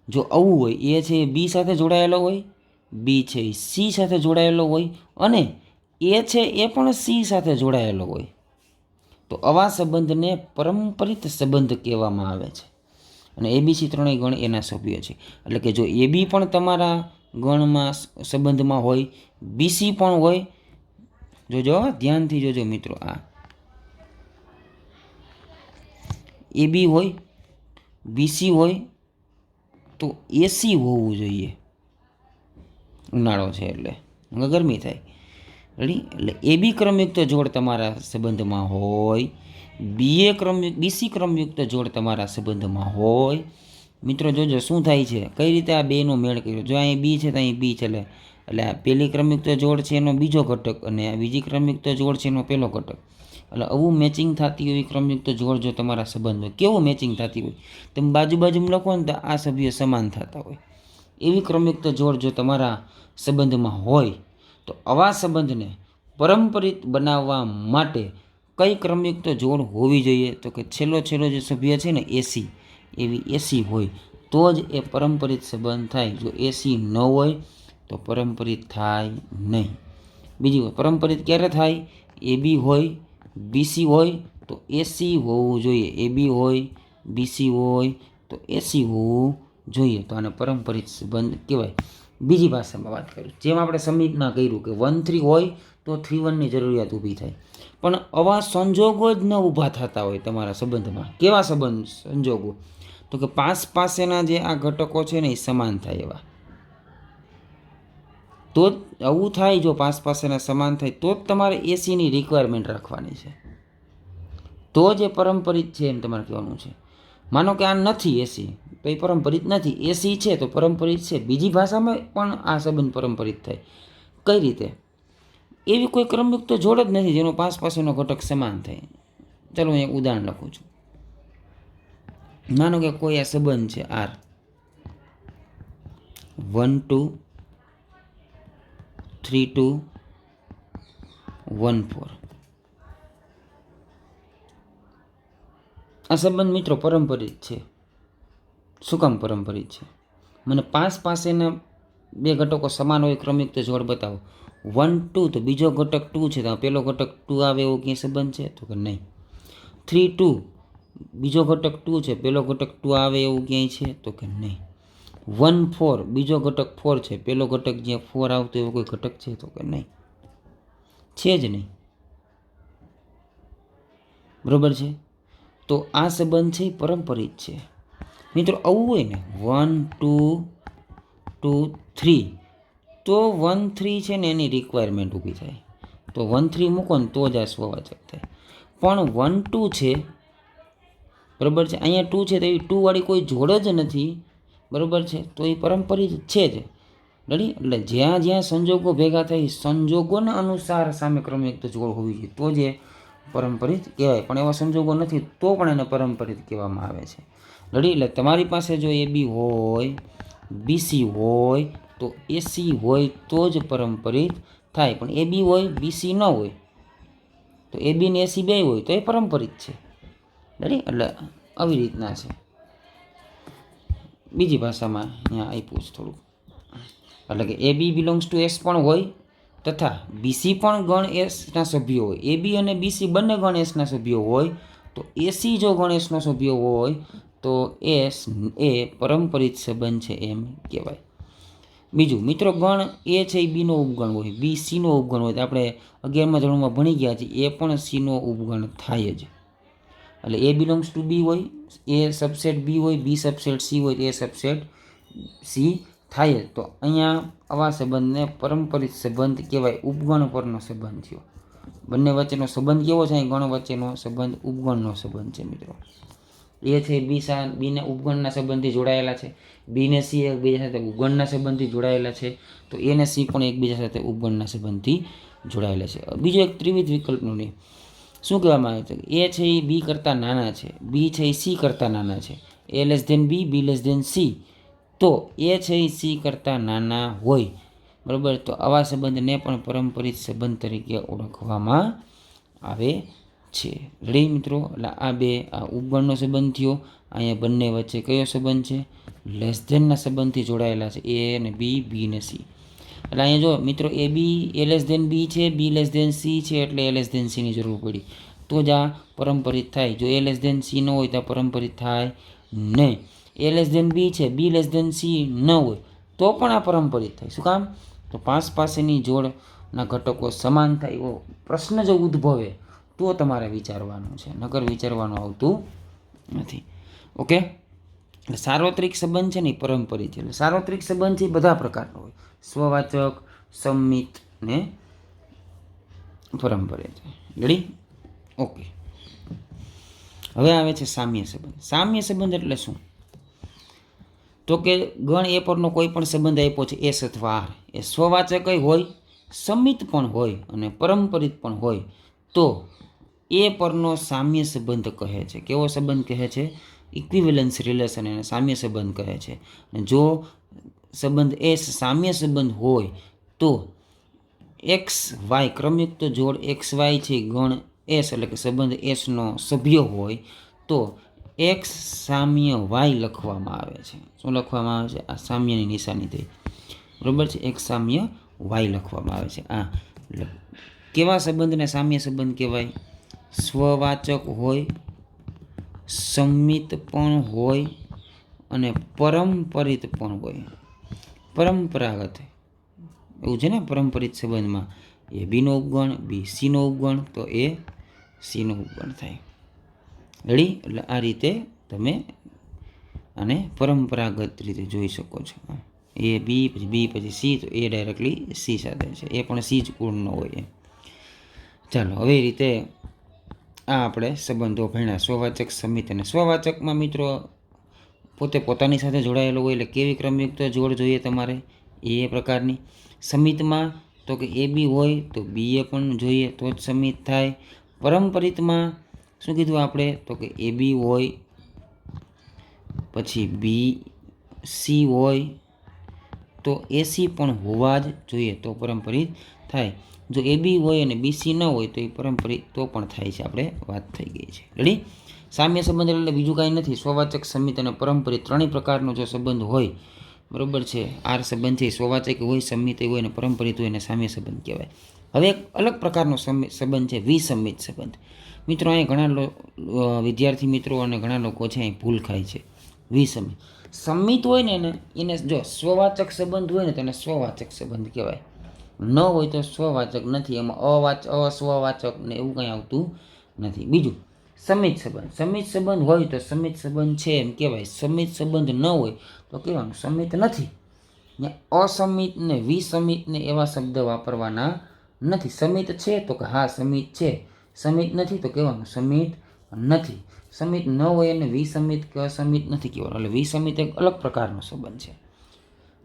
Speaker 1: જો આવું હોય, એ છે એ બી સાથે જોડાયેલો હોય, બી છે એ સી સાથે જોડાયેલો હોય, અને એ છે એ પણ સી સાથે જોડાયેલો હોય, તો આવા સંબંધને પરંપરિત સંબંધ કહેવામાં આવે છે. અને એબીસી ત્રણેય ગણ એના સભ્યો છે. એટલે કે જો એ બી પણ તમારા ગણમાં સંબંધમાં હોય, બીસી પણ હોય, જોજો ધ્યાનથી જોજો મિત્રો, આ એ બી હોય, બીસી હોય તો એસી હોવું જોઈએ. ઉનાળો છે એટલે ગરમી થાય, રેડી? એટલે એ બી ક્રમયુક્ત જોડ તમારા સંબંધમાં હોય, બીસી ક્રમયુક્ત જોડ તમારા સંબંધમાં હોય. મિત્રો જોજો શું થાય છે, કઈ રીતે આ બેનો મેળ કર્યો. જો અહીં બી છે તો અહીં બી છે, એટલે આ પહેલી ક્રમયુક્ત જોડ છે એનો બીજો ઘટક, અને આ બીજી ક્રમયુક્ત જોડ છે એનો પહેલો ઘટક. એટલે આવું મેચિંગ થતી હોય ક્રમયુક્ત જોડ જો તમારા સંબંધ હોય, કેવું મેચિંગ થતી હોય, તમે બાજુમાં લખો ને તો આ સભ્યો સમાન થતા હોય, એવી ક્રમયુક્ત જોડ જો તમારા સંબંધમાં હોય તો આવા સંબંધને પરંપરિત બનાવવા માટે કઈ ક્રમયુક્ત જોડ હોવી જોઈએ? તો કે છેલ્લો જે સભ્ય છે ને એસી, એવી એસી હોય તો જ એ પરંપરિત સંબંધ થાય. જો એસી ન હોય તો પરંપરિત થાય નહીં. બીજી હોય પરંપરિત ક્યારે થાય? એબી હોય બીસી હોય તો એસી હોવું જોઈએ. એબી હોય બીસી હોય તો એસી હોવું જોઈએ, તો આને પરંપરિત સંબંધ કહેવાય. બીજી ભાષામાં વાત કરું, જેમ આપણે સમિતમાં કર્યું કે 1-3 હોય તો 3-1ની જરૂરિયાત ઊભી થાય, પણ આવા સંજોગો જ ન ઊભા થતા હોય તમારા સંબંધમાં. કેવા સંજોગો? તો કે પાસેના જે આ ઘટકો છે ને એ સમાન થાય એવા. તો જ આવું થાય, જો પાસેના સમાન થાય તો જ તમારે એસીની રિક્વાયરમેન્ટ રાખવાની છે, તો જ એ પરંપરિત છે એમ તમારે કહેવાનું છે. માનો કે આ નથી એસી તો એ પરંપરિત નથી, એસી છે તો પરંપરિત છે. બીજી ભાષામાં પણ આ સંબંધ પરંપરિત થાય. કઈ રીતે? એવી કોઈ ક્રમયુક્ત જોડ જ નથી જેનો પાસેનો ઘટક સમાન થાય. ચાલો હું એક ઉદાહરણ લખું છું. માનો કે કોઈ આ સંબંધ છે આર 1-2 3-2 1-4. આ સંબંધ મિત્રો પરંપરિત છે. શું કામ પરંપરિત છે? મને પાસેના બે ઘટકો સમાન હોય ક્રમયુક્ત જોડ બતાવો. 1-2 તો બીજો ઘટક 2 છે, તો પેલો ઘટક 2 આવે એવો ક્યાંય સંબંધ છે? તો કે નહીં. 3-2 બીજો ઘટક 2 છે, પેલો ઘટક 2 આવે એવું ક્યાંય છે? તો કે નહીં. 1-4 બીજો ઘટક 4 છે, પેલો ઘટક જ્યાં 4 આવતો એવો કોઈ ઘટક છે? તો કે નહીં, છે જ નહીં. બરોબર છે? તો આ સંબંધ છે એ પરંપરિત છે. મિત્રો આવું હોય ને 1-2-2-3 તો 1-3 છે ને એની રિક્વાયરમેન્ટ ઊભી થાય. તો 1-3 મૂકો ને તો જ આ સ્વવાચક થાય. પણ 1-2 છે, બરાબર છે, અહીંયા 2 છે તો એવી 2 વાળી કોઈ જોડ જ નથી, બરાબર છે, તો એ પરંપરિત છે જ. રેડી? એટલે જ્યાં જ્યાં સંજોગો ભેગા થાય સંજોગોના અનુસાર સામે ક્રમયુક્ત જોડ હોવી જોઈએ તો જ એ પરંપરિત કહેવાય. પણ એવા સંજોગો નથી તો પણ એને પરંપરિત કહેવામાં આવે છે. રેડી? એટલે તમારી પાસે જો એબી હોય બીસી હોય તો એસી હોય તો જ પરંપરિત થાય. પણ એબી હોય બીસી ન હોય તો એબી ને એસી બે હોય તો એ પરંપરિત છે. રેડી? એટલે આવી રીતના છે. બીજી ભાષામાં અહીંયા આપ્યું છે થોડુંક, એટલે કે એબી બિલોંગ્સ ટુ એસ પણ હોય તથા બીસી પણ ગણ એસના સભ્યો હોય. એબી અને બીસી બંને ગણ એસના સભ્યો હોય તો એસી જો ગણ એસનો સભ્ય હોય તો એસ એ પરંપરિત સંબંધ છે એમ કહેવાય. બીજું મિત્રો, ગણ એ છે એ બીનો ઉપગણ હોય, બી સીનો ઉપગણ હોય. તો આપણે 11મા ધોરણમાં ભણી ગયા છીએ, એ પણ સીનો ઉપગણ થાય જ. એટલે એ બિલોંગ્સ ટુ બી હોય, એ સબસેટ બી હોય, બી સબસેટ સી હોય, એ સબસેટ સી થાય. તો અહીંયા આવા સંબંધને પરંપરિત સંબંધ કહેવાય. ઉપગણ પરનો સંબંધ થયો. બંને વચ્ચેનો સંબંધ કેવો છે? ગણ વચ્ચેનો સંબંધ ઉપગણનો સંબંધ છે મિત્રો. એ છે બીને ઉપગણના સંબંધથી જોડાયેલા છે, બીને સી એકબીજા સાથે ઉપગણના સંબંધથી જોડાયેલા છે, તો એને સી પણ એકબીજા સાથે ઉપગણના સંબંધથી જોડાયેલા છે. બીજો એક ત્રિવિધ વિકલ્પનો નિયમ શું કહેવામાં આવે છે? એ છે એ બી કરતાં નાના છે, બી છે એ સી કરતાં નાના છે, એ લેસ ધેન બી, બી લેસ ધેન સી, તો એ છે એ સી કરતાં નાના હોય. બરાબર? તો આવા સંબંધને પણ પરંપરિત સંબંધ તરીકે ઓળખવામાં આવે છે. રેડી મિત્રો? એટલે આ બે આ ઉપગણનો સંબંધ થયો. અહીંયા બંને વચ્ચે કયો સંબંધ છે? લેસ ધેનના સંબંધથી જોડાયેલા છે, એ અને બી, બી ને સી. એટલે અહીંયા જો મિત્રો એ બી એ લેસ ધેન બી છે, બી લેસ ધેન સી છે, એટલે એ લેસ ધેન સીની જરૂર પડી તો જ આ પરંપરિત થાય. જો એ લેસ ધેન સી ન હોય તો પરંપરિત થાય નહીં. એ લેસ ધેન બી છે, બી લેસ ધેન સી ન હોય તો પણ આ પરંપરિત થાય. શું કામ? તો પાસેની જોડના ઘટકો સમાન થાય એવો પ્રશ્ન જો ઉદ્ભવે તો તમારે વિચારવાનું છે, નકર વિચારવાનું આવતું નથી. ઓકે? એટલે સાર્વત્રિક સંબંધ છે ને એ પરંપરિત છે. એટલે સાર્વત્રિક સંબંધ છે એ બધા પ્રકારનો હોય, સ્વવાચક, સંમિત ને પરંપરિત. રેડી? ઓકે. હવે આવે છે સામ્ય સંબંધ. સામ્ય સંબંધ એટલે શું? તો કે ગણ એ પરનો કોઈ પણ સંબંધ આપ્યો છે એસ અથવા આર, એ સ્વવાચક હોય, સંમિત પણ હોય અને પરંપરિત પણ હોય તો એ પરનો સામ્ય સંબંધ કહે છે. કેવો સંબંધ કહે છે? ઇક્વિવેલન્સ રિલેશન એને સામ્ય સંબંધ કહે છે. અને જો સંબંધ એસ સામ્ય સંબંધ હોય તો એક્સ વાય ક્રમયુક્ત જોડ એક્સ વાય છે ગણ એસ એટલે કે સંબંધ એસનો સભ્ય હોય તો એક્સ સામ્ય વાય લખવામાં આવે છે. શું લખવામાં આવે છે? આ સામ્યની નિશાની થઈ, બરાબર છે. એક્સ સામ્ય વાય લખવામાં આવે છે. આ કેવા સંબંધને સામ્ય સંબંધ કહેવાય? સ્વવાચક હોય, સંમિત પણ હોય અને પરંપરિત પણ હોય. પરંપરાગત એવું છે ને, પરંપરિત સંબંધમાં એ બીનો ઉપગણ, બી સીનો ઉપગણ, તો એ સીનો ઉપગણ થાય. રેડી? એટલે આ રીતે તમે આને પરંપરાગત રીતે જોઈ શકો છો. એ બી પછી બી પછી સી, તો એ ડાયરેક્ટલી સી સાથે છે. એ પણ સી જ ગુણનો હોય. ચાલો હવે એ રીતે આ આપણે સંબંધો ભણ્યા, સ્વવાચક, સમિત અને સ્વવાચકમાં મિત્રો પોતે પોતાની સાથે જોડાયેલો હોય એટલે કેવી ક્રમયુક્ત જોડ જોઈએ તમારે? એ પ્રકારની. સમિતમાં તો કે એ બી હોય તો બી એ પણ જોઈએ તો જ સમિત થાય. પરંપરિતમાં શું કીધું આપણે? તો કે એ બી હોય પછી બી સી હોય તો એસી પણ હોવા જ જોઈએ તો પરંપરિત થાય. જો એ બી હોય અને બીસી ન હોય તો એ પરંપરિત તો પણ થાય છે. આપણે વાત થઈ ગઈ છે. રેડી? સામ્ય સંબંધ એટલે બીજું કાંઈ નથી. સ્વવાચક, સમિત અને પરંપરિત ત્રણેય પ્રકારનો જો સંબંધ હોય, બરાબર છે, આર સંબંધ છે, સ્વવાચક હોય, સમિત હોય અને પરંપરિત હોય અને સામ્ય સંબંધ કહેવાય. હવે એક અલગ પ્રકારનો સંબંધ છે વિસમિત સંબંધ. મિત્રો અહીં ઘણા વિદ્યાર્થી મિત્રો અને ઘણા લોકો છે અહીં ભૂલ ખાય છે. વિસમિત સમિત હોય ને એને જો સ્વવાચક સંબંધ હોય ને તેને સ્વવાચક સંબંધ કહેવાય. ન હોય તો સ્વવાચક નથી. એમાં અસ્વવાચક ને એવું કંઈ આવતું નથી. બીજું સમિત સંબંધ. સમિત સંબંધ હોય તો સમિત સંબંધ છે એમ કહેવાય. સમિત સંબંધ ન હોય તો કહેવાનું સમિત નથી. અસમિત ને વિસમિત ને એવા શબ્દ વાપરવાના નથી. સમિત છે તો કે હા સમિત છે, સમિત નથી તો કહેવાનું સમિત નથી. સમિત ન હોય અને વિસમિત કે અસમિત નથી કહેવાનું. એટલે વિસમિત એક અલગ પ્રકારનો સંબંધ છે.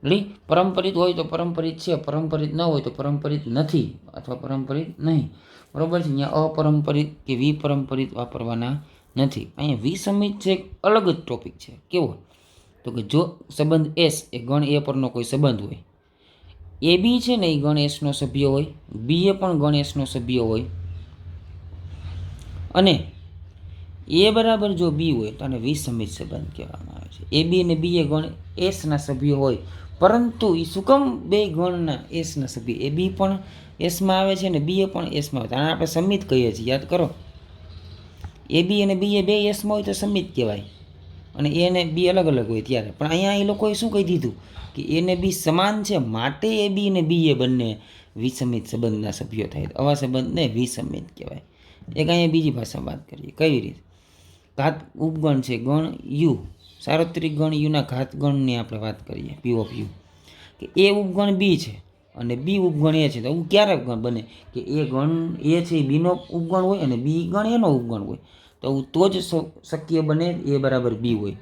Speaker 1: રેડી? પરંપરિત હોય તો પરંપરિત છે, પરંપરિત ન હોય તો પરંપરિત નથી અથવા પરંપરિત નહીં. બરોબર છે? અહીંયા અપરંપરિત કે વિપરંપરિત વાપરવાના નથી. અહીંયા વિસમિત છે એક અલગ જ ટોપિક છે. કેવો? તો કે જો સંબંધ એસ એ ગણ એ પરનો કોઈ સંબંધ હોય, એ બી છે ને એ ગણ એસનો સભ્ય હોય, બી એ પણ ગણ એસનો સભ્ય હોય અને એ બરાબર જો બી હોય તો આને વિસમિત સંબંધ કહેવામાં આવે છે. એ બી અને બી એ ગણ એસના સભ્યો હોય પરંતુ એ શું કામ બે ગણના એસના સભ્ય? એ બી પણ એસમાં આવે છે અને બી એ પણ એસમાં આવે છે. આને આપણે સમિત કહીએ છીએ. યાદ કરો, એ બી અને બી એ બે એસમાં હોય તો સમિત કહેવાય અને એ અને બી અલગ અલગ હોય ત્યારે. પણ અહીંયા એ લોકોએ શું કહી દીધું કે એ ને બી સમાન છે માટે એ બી અને બી એ બંને વિસમિત સંબંધના સભ્યો થાય. આવા સંબંધને વિસમિત કહેવાય. એક અહીંયા બીજી ભાષામાં વાત કરીએ. કઈ રીતે? ઘાત ઉપગણ છે ગણ યુ, સાર્વત્રિક ગણ યુના ઘાત ગણની આપણે વાત કરીએ. પી ઓફ યુ કે એ ઉપગણ બી છે અને બી ઉપગણ એ છે. તો એવું ક્યારે બને કે એ ગણ એ છે એ બીનો ઉપગણ હોય અને બી ગણ એનો ઉપગણ હોય? તો જ શક્ય બને એ બરાબર બી હોય.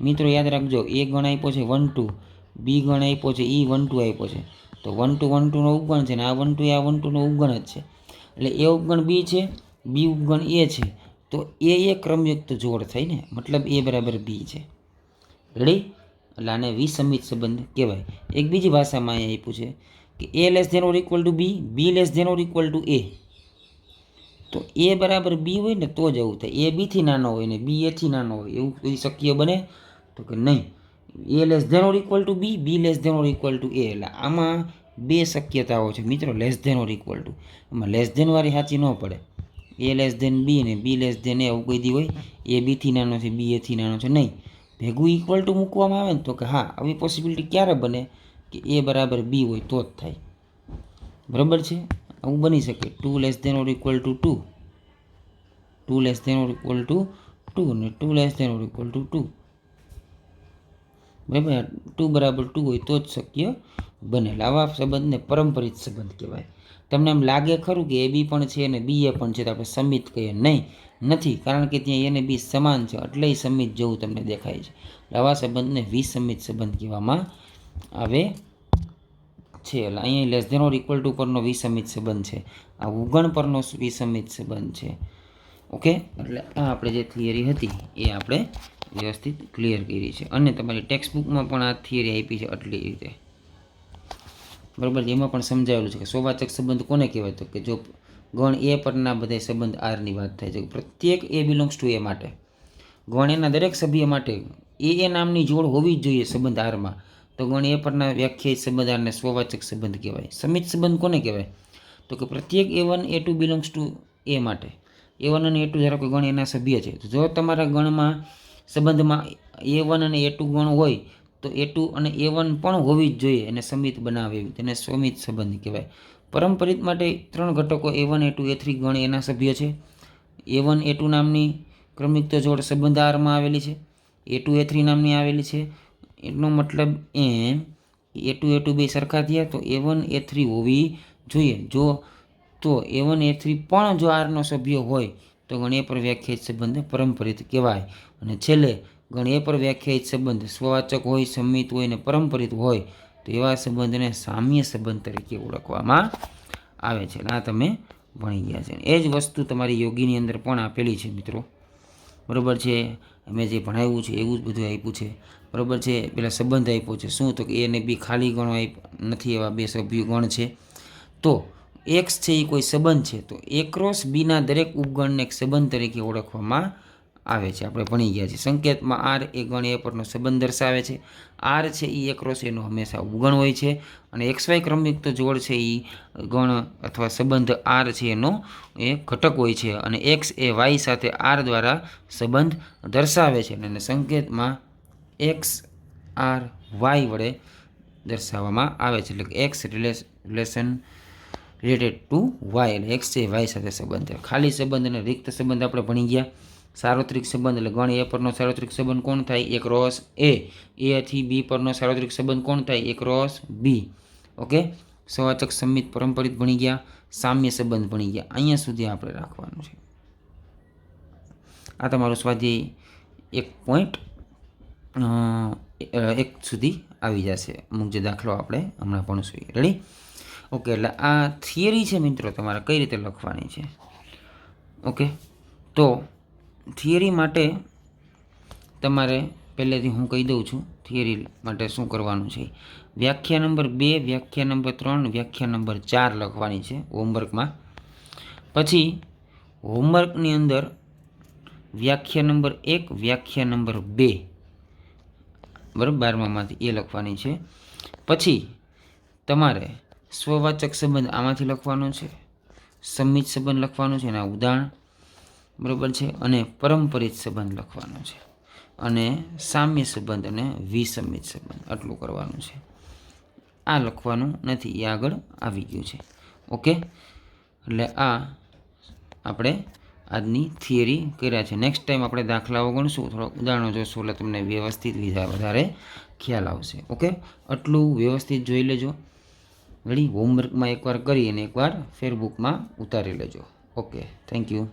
Speaker 1: મિત્રો યાદ રાખજો, એ ગણ આપ્યો છે 1 2, બી ગણ આપ્યો છે એ 1 2 આપ્યો છે. તો 1 2 નો ઉપગણ છે ને આ 1 2 એ આ 1 2 નો ઉપગણ જ છે. એટલે એ ઉપગણ બી છે, બી ઉપગણ એ છે, તો એ ક્રમયુક્ત જોડ થઈ ને, મતલબ એ બરાબર બી છે. રેડી? એટલે આને વિસમિત સંબંધ કહેવાય. એક બીજી ભાષામાં અહીંયા આપ્યું છે કે A less than or equal to B, B less than or equal to A. તો એ બરાબર બી હોય ને તો જ એવું થાય. એ બીથી નાનો હોય ને બી એથી નાનો હોય એવું કોઈ શક્ય બને? તો કે નહીં. A less than or equal to B, B less than or equal to A. એટલે આમાં બે શક્યતાઓ છે મિત્રો, less than or equal to. એમાં લેસ ધેન વાળી સાચી ન પડે. એ લેસ ધેન બી ને બી લેસ ધેન એ એવું કોઈ દી હોય? એ બીથી નાનો છે બી એથી નાનો છે? નહીં. ભેગું ઇક્વલ ટુ મૂકવામાં આવે ને તો કે હા આવી પોસિબિલિટી ક્યારે બને કે એ બરાબર બી હોય તો જ થાય. બરાબર છે? આવું બની શકે 2 less than or equal to 2, 2 less than or equal to 2 અને 2 less than or equal to 2. બરાબર? 2 બરાબર 2 હોય તો જ શક્ય બને. આવા સંબંધને પરંપરિત સંબંધ કહેવાય. તમને એમ લાગે ખરું કે એ બી પણ છે અને બી એ પણ છે તો આપણે સમિત કહીએ? નહીં, નથી. કારણ કે ત્યાં એને બી સમાન છે એટલે સમિત જેવું તમને દેખાય છે. આવા સંબંધને વિસમિત સંબંધ કહેવામાં આવે છે. એટલે અહીંયા less than or equal to પરનો વિસમિત સંબંધ છે. આ ઉગણ પરનો વિસમિત સંબંધ છે. ઓકે, એટલે આ આપણે જે થિયરી હતી એ આપણે વ્યવસ્થિત ક્લિયર કરી છે, અને તમારી ટેક્સ્ટ બુકમાં પણ આ થિયરી આપી છે આટલી રીતે, બરાબર. એમાં પણ સમજાવેલું છે કે સોવાચક સંબંધ કોને કહેવાય, તો કે જો ગણ એ પરના બધા સંબંધ આરની વાત થાય છે, પ્રત્યેક એ બિલોંગ્સ ટુ એ માટે ગણ એના દરેક સભ્ય માટે એ નામની જોડ હોવી જ જોઈએ સંબંધ આરમાં, તો ગણ એ પરના વ્યાખ્યાયિત સંબંધ આરને સ્વવાચક સંબંધ કહેવાય. સમિત સંબંધ કોને કહેવાય, તો કે પ્રત્યેક A1 A2 belongs to A માટે A1 અને A2 ધારો કે ગણ એના સભ્ય છે, તો જો તમારા ગણમાં સંબંધમાં A1 અને A2 ગણ હોય તો A2 અને A1 પણ હોવી જ જોઈએ, એને સમિત બનાવે એવી, તેને સ્વમિત સંબંધ કહેવાય. પરંપરિત માટે 3 ઘટકો A1 A2 A3 ગણ એના સભ્ય છે. A1 A2 નામની ક્રમિક જોડ સંબંધ આરમાં આવેલી છે, A2 A3 નામની આવેલી છે. એનો મતલબ એમ A2 A2 બે સરખા થયા તો A1 A3 હોવી જોઈએ. જો તો A1 A3 પણ જો આરનો સભ્ય હોય તો ગણ એ પર વ્યાખ્યાયિત સંબંધ પરંપરિત કહેવાય. અને છેલ્લે ગણ એ પર વ્યાખ્યાયિત સંબંધ સ્વવાચક હોય, સમિત હોય ને પરંપરિત હોય તો એવા સંબંધને સામ્ય સંબંધ તરીકે ઓળખવામાં આવે છે. આ તમે ભણી ગયા છે. એ જ વસ્તુ તમારી યોગીની અંદર પણ આપેલી છે મિત્રો, બરાબર છે. મેં જે ભણાવ્યું છે એવું જ બધું આપ્યું છે, બરાબર છે. પેલા સંબંધ આપ્યો છે શું, તો કે એ અને બી ખાલી ગણો નથી, એવા બે સભ્ય ગણ છે. તો એક્સ છે એ કોઈ સંબંધ છે, તો એ ક્રોસ બીના દરેક ઉપગણને એક સંબંધ તરીકે ઓળખવામાં આવે છે. આપણે ભણી ગયા છીએ. સંકેતમાં આર એ ગણ એ પરનો સંબંધ દર્શાવે છે. આર છે એ ક્રોસ એનો હંમેશા ઉપગણ હોય છે, અને XY ક્રમિક તો જોડ છે એ ગણ અથવા સંબંધ આર છે એનો એક ઘટક હોય છે, અને એક્સ એ વાય સાથે આર દ્વારા સંબંધ દર્શાવે છે, અને સંકેતમાં એક્સ આર વાય વડે દર્શાવવામાં આવે છે. એટલે કે એક્સ રિલેટેડ ટુ વાય, એટલે એક્સ છે વાય સાથે સંબંધ. ખાલી સંબંધ અને રિક્ત સંબંધ આપણે ભણી ગયા. સાર્વત્રિક સંબંધ એટલે ગણ એ પરનો સાર્વત્રિક સંબંધ કોણ થાય, એ ક્રોસ એ થી બી પરનો સાર્વત્રિક સંબંધ કોણ થાય, એ ક્રોસ બી. ઓકે, સ્વવાચક સમિત પરંપરિત ભણી ગયા, સામ્ય સંબંધ ભણી ગયા. અહીંયા સુધી આપણે રાખવાનું છે. આ તમારું સ્વાધ્યાય 1.1 સુધી આવી જશે. અમુક જે દાખલો આપણે હમણાં ભણશું. રેડી? ઓકે, એટલે આ થિયરી છે મિત્રો, તમારે કઈ રીતે લખવાની છે. ઓકે, તો થિયરી માટે તમારે પહેલેથી હું કહી દઉં છું થિયરી માટે શું કરવાનું છે. વ્યાખ્યા નંબર 2, વ્યાખ્યા નંબર 3, વ્યાખ્યા નંબર 4 લખવાની છે હોમવર્કમાં. પછી હોમવર્કની અંદર વ્યાખ્યા નંબર 1, વ્યાખ્યા નંબર 2, બરાબર, 12મામાંથી એ લખવાની છે. પછી તમારે સ્વવાચક સંબંધ આમાંથી લખવાનો છે, સમિત સંબંધ લખવાનો છે, એના ઉદાહરણ, બરાબર છે, અને પરંપરિત સંબંધ લખવાનો છે, અને સામ્ય સંબંધ અને વિસમિત સંબંધ, આટલું કરવાનું છે. આ લખવાનું નથી, એ આગળ આવી ગયું છે. ઓકે, એટલે આ આપણે આજની થિયરી કર્યા છે. નેક્સ્ટ ટાઈમ આપણે દાખલાઓ ગણશું, થોડા ઉદાહરણો જોશું, એટલે તમને વ્યવસ્થિત વધારે ખ્યાલ આવશે. ઓકે, આટલું વ્યવસ્થિત જોઈ લેજો. રેડી? હોમવર્કમાં એકવાર કરી અને એકવાર ફેરબુકમાં ઉતારી લેજો. Okay, thank you.